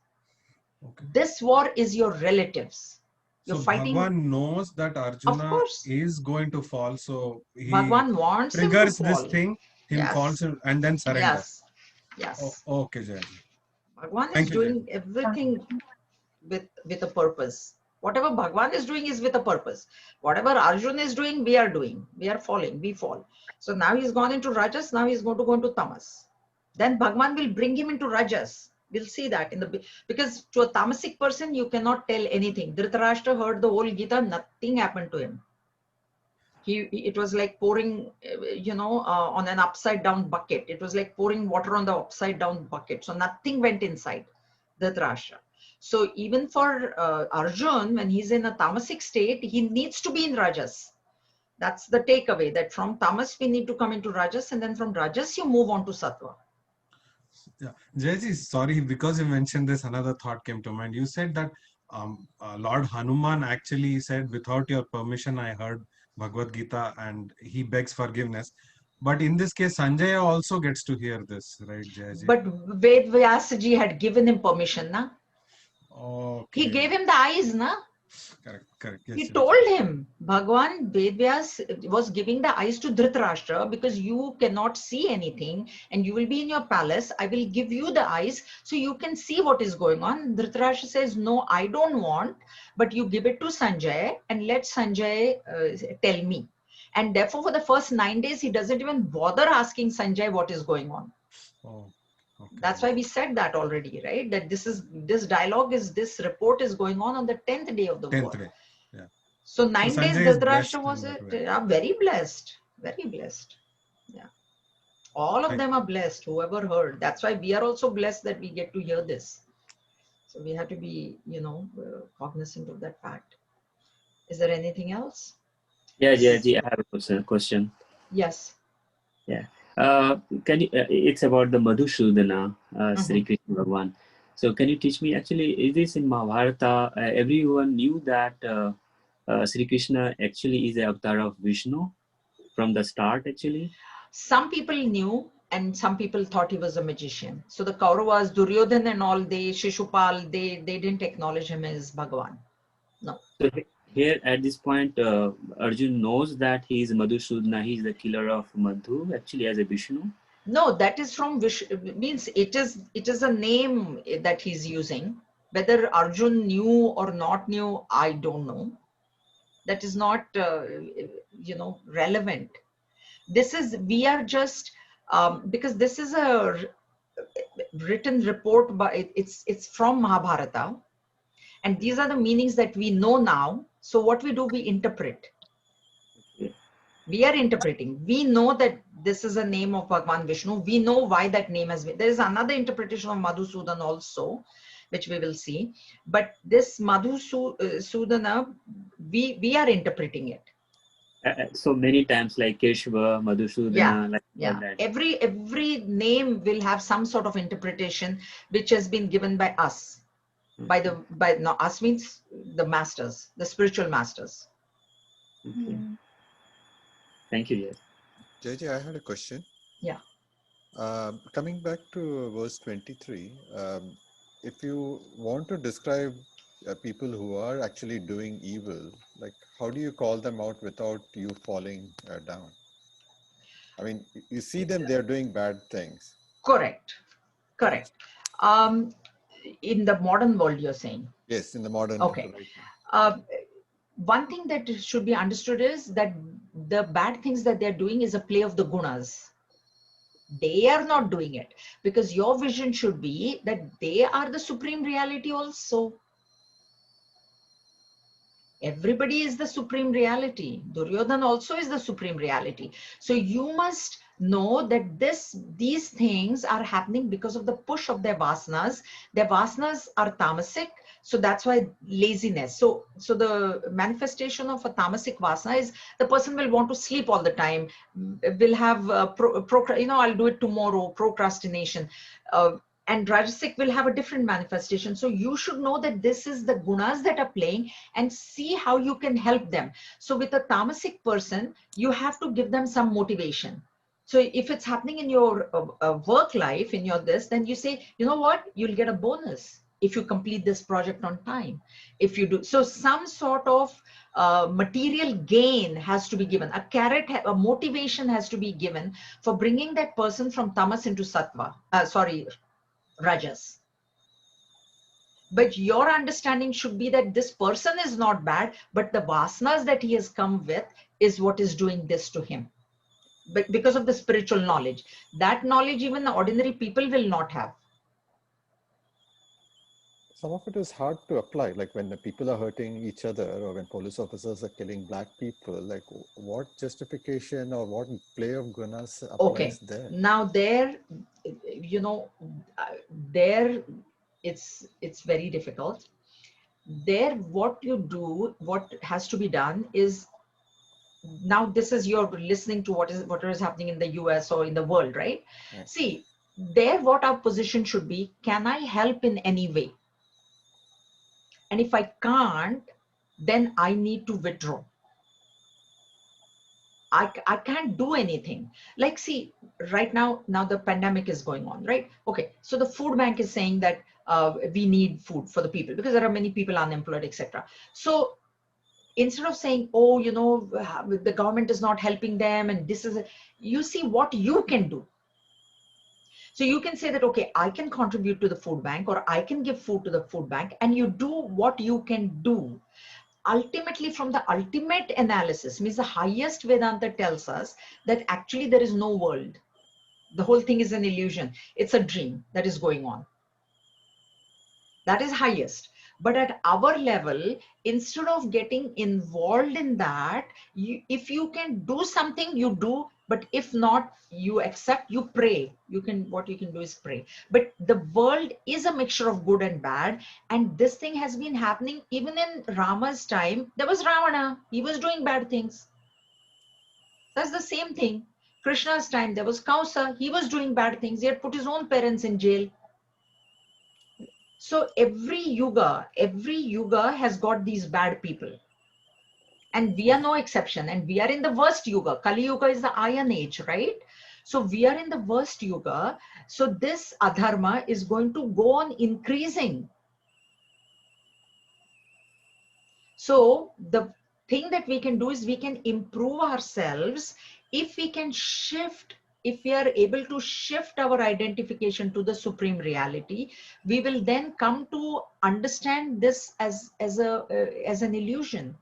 Okay. This war is your relatives. You're fighting. Bhagwan knows that Arjuna is going to fall. So he Bhagwan wants triggers him to this thing, him falls and then surrenders. Yes. Okay, Jayaji. Bhagwan is doing everything with a purpose. Whatever Bhagwan is doing is with a purpose. Whatever Arjuna is doing, we are doing. We are falling. We fall. So now he's gone into Rajas. Now he's going to go into Tamas. Then Bhagwan will bring him into Rajas. We'll see that in the, because to a tamasic person, you cannot tell anything. Dhritarashtra heard the whole Gita, nothing happened to him. It was like pouring, on an upside down bucket. It was like pouring water on the upside down bucket. So nothing went inside Dhritarashtra. So even for Arjun, when he's in a tamasic state, he needs to be in Rajas. That's the takeaway, that from tamas we need to come into Rajas, and then from Rajas you move on to Sattva. Yeah, Jayji, sorry, because you mentioned this, another thought came to mind. You said that Lord Hanuman actually said, without your permission, I heard Bhagavad Gita, and he begs forgiveness. But in this case, Sanjaya also gets to hear this, right, Jayji? But Ved Vyasaji had given him permission, na? Okay. He gave him the eyes, na? Correct. Yes, He yes. told him, Bhagwan Vedvyas was giving the eyes to Dhritarashtra, because you cannot see anything and you will be in your palace. I will give you the eyes so you can see what is going on. Dhritarashtra says, no, I don't want, but you give it to Sanjay and let Sanjay tell me. And therefore, for the first 9 days, he doesn't even bother asking Sanjay what is going on. Oh, okay. That's why we said that already, right? That this dialogue is, this report is going on the 10th day of the war. 10th day. Yeah. So 9 days Sanjay is Dhritarashtra blessed was in that it. way. Very blessed. Very blessed. Yeah. All of them are blessed, whoever heard. That's why we are also blessed that we get to hear this. So we have to be, cognizant of that fact. Is there anything else? Yeah, Jayaji, I have a question. Yes. Yeah. Can you? It's about the Madhusudana, Sri Krishna Bhagwan. So can you teach me? Actually, is this in Mahabharata? Everyone knew that Sri Krishna actually is the avatar of Vishnu from the start. Actually, some people knew, and some people thought he was a magician. So the Kauravas, Duryodhan and all, Shishupal, they didn't acknowledge him as Bhagavan. No. So here at this point, Arjun knows that he is Madhusudana. He is the killer of Madhu, actually as a Vishnu. No, that is from means it is a name that he's using. Whether Arjun knew or not knew, I don't know. That is not relevant. We are just because this is a written report, but it's from Mahabharata, and these are the meanings that we know now. So what we do, we interpret. We are interpreting. We know that this is a name of Bhagwan Vishnu. We know why that name has been. There is another interpretation of Madhusudan also, which we will see. But this Madhusudana, we are interpreting it. So many times, like Keshava, Madhusudana, that. Every name will have some sort of interpretation which has been given by us. Us means the masters, the spiritual masters. Okay. Thank you, JJ, I had a question. Yeah. Coming back to verse 23, if you want to describe people who are actually doing evil, like how do you call them out without you falling down? I mean, you see them, they're doing bad things. Correct. In the modern world, you're saying? Yes, in the modern. Okay. One thing that should be understood is that the bad things that they're doing is a play of the gunas. They are not doing it, because your vision should be that they are the supreme reality also. Everybody is the supreme reality. Duryodhan also is the supreme reality. So you must know that these things are happening because of the push of their vasanas. Their vasanas are tamasic, so that's why laziness. So the manifestation of a tamasic vasana is the person will want to sleep all the time, will have I'll do it tomorrow, procrastination. And Rajasic will have a different manifestation. So you should know that this is the gunas that are playing and see how you can help them. So with a tamasic person, you have to give them some motivation. So if it's happening in your work life, in your this, then you say, you know what, you'll get a bonus if you complete this project on time. If you do, so some sort of material gain has to be given. A carrot, a motivation has to be given for bringing that person from tamas into sattva. Rajas. But your understanding should be that this person is not bad, but the vasanas that he has come with is what is doing this to him. but because of the spiritual knowledge. That knowledge even the ordinary people will not have. Some of it is hard to apply, like when the people are hurting each other or when police officers are killing black people, like what justification or what play of gunas applies Okay, there? now there, you know, there it's very difficult. There, what you do, what has to be done is, now this is, you're listening to what is happening in the US or in the world, right? Right. See, there what our position should be, can I help in any way? And if I can't, then I need to withdraw. I can't do anything. Like, see, right now the pandemic is going on, right? Okay, so the food bank is saying that we need food for the people because there are many people unemployed, etc. So instead of saying, oh, you know, the government is not helping them and this is, you see what you can do. So you can say that, okay, I can contribute to the food bank, or I can give food to the food bank, and you do what you can do. Ultimately, from the ultimate analysis, means the highest Vedanta tells us that actually there is no world. The whole thing is an illusion. It's a dream that is going on. That is highest. But at our level, instead of getting involved in that, if you can do something, you do. But if not, you accept, you pray. What you can do is pray. But the world is a mixture of good and bad. And this thing has been happening even in Rama's time. There was Ravana. He was doing bad things. That's the same thing. Krishna's time, there was Kausa. He was doing bad things. He had put his own parents in jail. So every yuga has got these bad people. And we are no exception. And we are in the worst yuga. Kali Yuga is the Iron Age, right? So we are in the worst yuga. So this adharma is going to go on increasing. So the thing that we can do is we can improve ourselves if we can shift. If we are able to shift our identification to the supreme reality, we will then come to understand this as an illusion.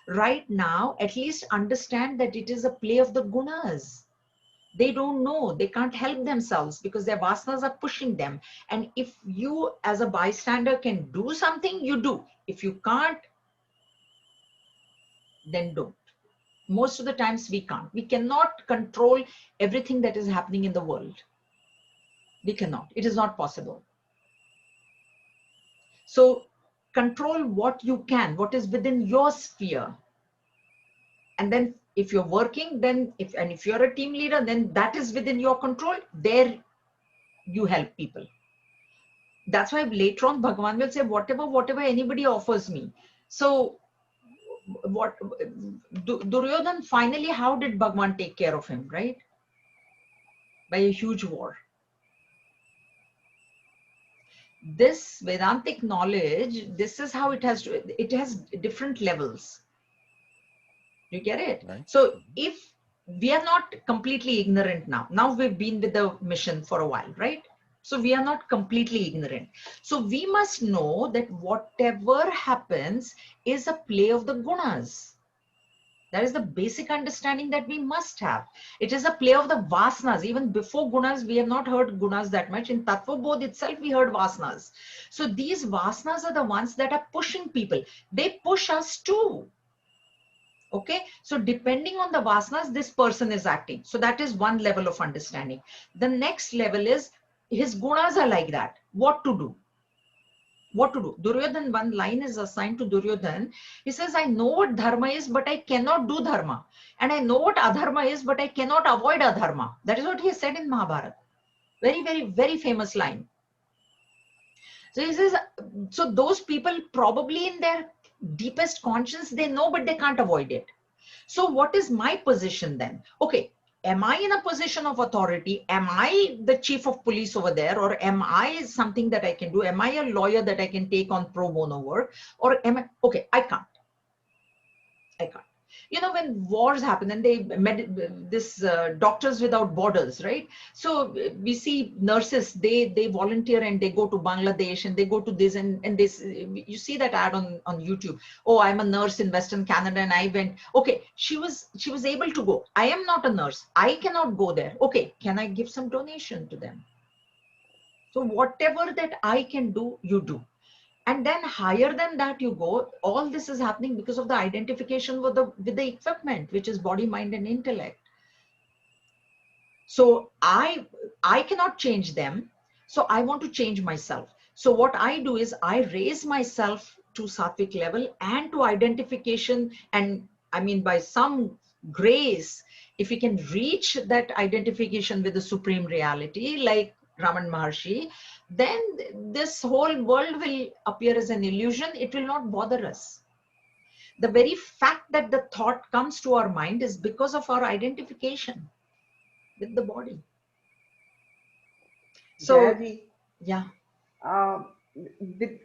Right now, at least understand that it is a play of the gunas. They don't know, they can't help themselves because their vasanas are pushing them. And if you as a bystander can do something, you do. If you can't, then don't. Most of the times we can't. We cannot control everything that is happening in the world. We cannot. It is not possible. So control what you can, what is within your sphere. And then if you're working, then if you're a team leader, then that is within your control. There you help people. That's why later on Bhagavan will say, whatever anybody offers me. So what Duryodhan, finally, how did Bhagavan take care of him, right? By a huge war. This Vedantic knowledge, this is how it has different levels. You get it? Right. So if we are not completely ignorant now we've been with the mission for a while, right? So we are not completely ignorant. So we must know that whatever happens is a play of the gunas. That is the basic understanding that we must have. It is a play of the vasanas. Even before gunas, we have not heard gunas that much. In Tattva Bodh itself, we heard vasanas. So these vasanas are the ones that are pushing people. They push us too. Okay, so depending on the vasanas, this person is acting. So that is one level of understanding. The next level is his gunas are like that. What to do? What to do? Duryodhan, one line is assigned to Duryodhan. He says, I know what dharma is, but I cannot do dharma. And I know what adharma is, but I cannot avoid adharma. That is what he said in Mahabharata. Very, very, very famous line. So he says, so those people probably in their deepest conscience, they know, but they can't avoid it. So what is my position then? Okay, am I in a position of authority? Am I the chief of police over there? Or am I something that I can do? Am I a lawyer that I can take on pro bono work? Or am I, okay, I can't. You know, when wars happen and they doctors without borders, right? So we see nurses, they volunteer and they go to Bangladesh and they go to this, and this, you see that ad on YouTube. Oh, I'm a nurse in Western Canada and I went. Okay, she was able to go. I am not a nurse, I cannot go there. Okay, can I give some donation to them? So whatever that I can do, you do. And then higher than that you go. All this is happening because of the identification with the equipment, which is body, mind, and intellect. So I cannot change them. So I want to change myself. So what I do is I raise myself to sattvic level and to identification. And I mean, by some grace, if we can reach that identification with the supreme reality, like Raman Maharshi, then this whole world will appear as an illusion. It will not bother us. The very fact that the thought comes to our mind is because of our identification with the body. So, Jayaji, yeah.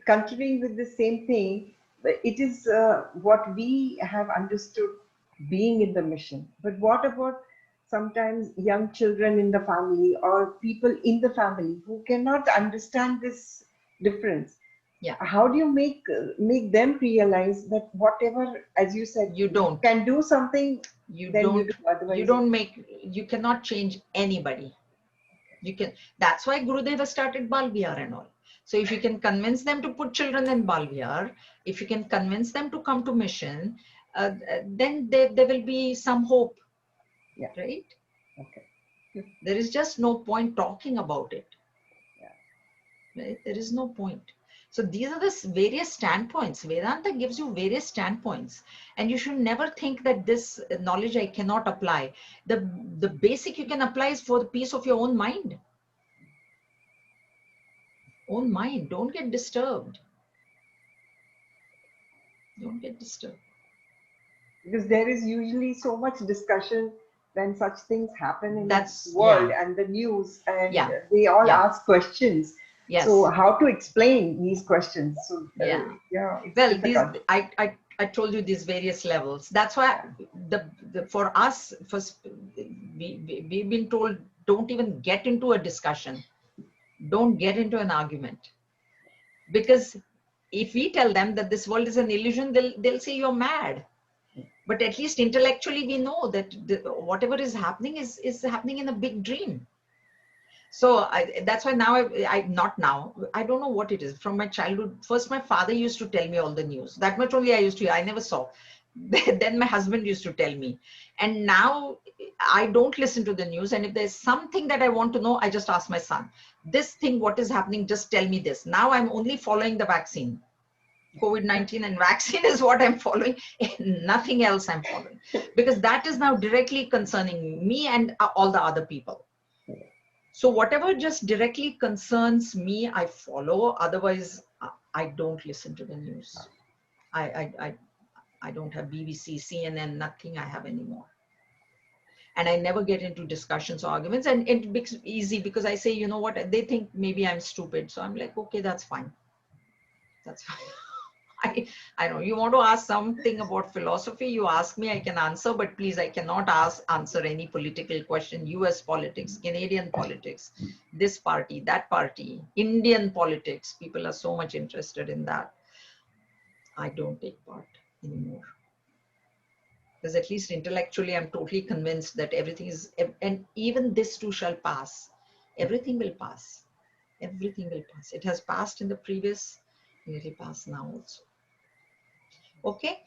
Continuing with the same thing, it is what we have understood being in the mission. But what about sometimes young children in the family or people in the family who cannot understand this difference? Yeah. How do you make them realize that whatever, as you said, You don't. can do something, You then don't. you do. Otherwise, You don't make. You cannot change anybody. You can. That's why Gurudev has started Bal Vihar and all. So if you can convince them to put children in Bal Vihar, if you can convince them to come to mission, then there will be some hope. Yeah. Right. Okay. There is just no point talking about it. Yeah. Right? There is no point. So these are the various standpoints. Vedanta gives you various standpoints, and you should never think that this knowledge I cannot apply. The basic you can apply is for the peace of your own mind. Own mind. Don't get disturbed. Don't get disturbed. Because there is usually so much discussion when such things happen in That's, the world yeah. and the news, and Yeah. they all Yeah. ask questions. Yes. So how to explain these questions? So Yeah. it's Well, difficult. these I told you these various levels. That's why for us, first we've been told, don't even get into a discussion. Don't get into an argument. Because if we tell them that this world is an illusion, they'll say you're mad. But at least intellectually we know that whatever is happening is happening in a big dream. So that's why now I not now, I don't know what it is. From my childhood, first my father used to tell me all the news. That much only I used to hear. I never saw. Then my husband used to tell me. And now I don't listen to the news. And if there's something that I want to know, I just ask my son, this thing, what is happening? Just tell me this. Now I'm only following the vaccine. COVID-19 and vaccine is what I'm following. Nothing else I'm following. Because that is now directly concerning me and all the other people. So whatever just directly concerns me, I follow. Otherwise, I don't listen to the news. I don't have BBC, CNN, nothing I have anymore. And I never get into discussions or arguments. And it becomes easy because I say, you know what, they think maybe I'm stupid. So I'm like, okay, that's fine. That's fine. I know you want to ask something about philosophy, you ask me, I can answer, but please, I cannot answer any political question. US politics, Canadian politics, this party, that party, Indian politics. People are so much interested in that. I don't take part anymore. Because at least intellectually, I'm totally convinced that everything is, and even this too shall pass. Everything will pass. Everything will pass. It has passed in the previous, it will pass now also. Okay.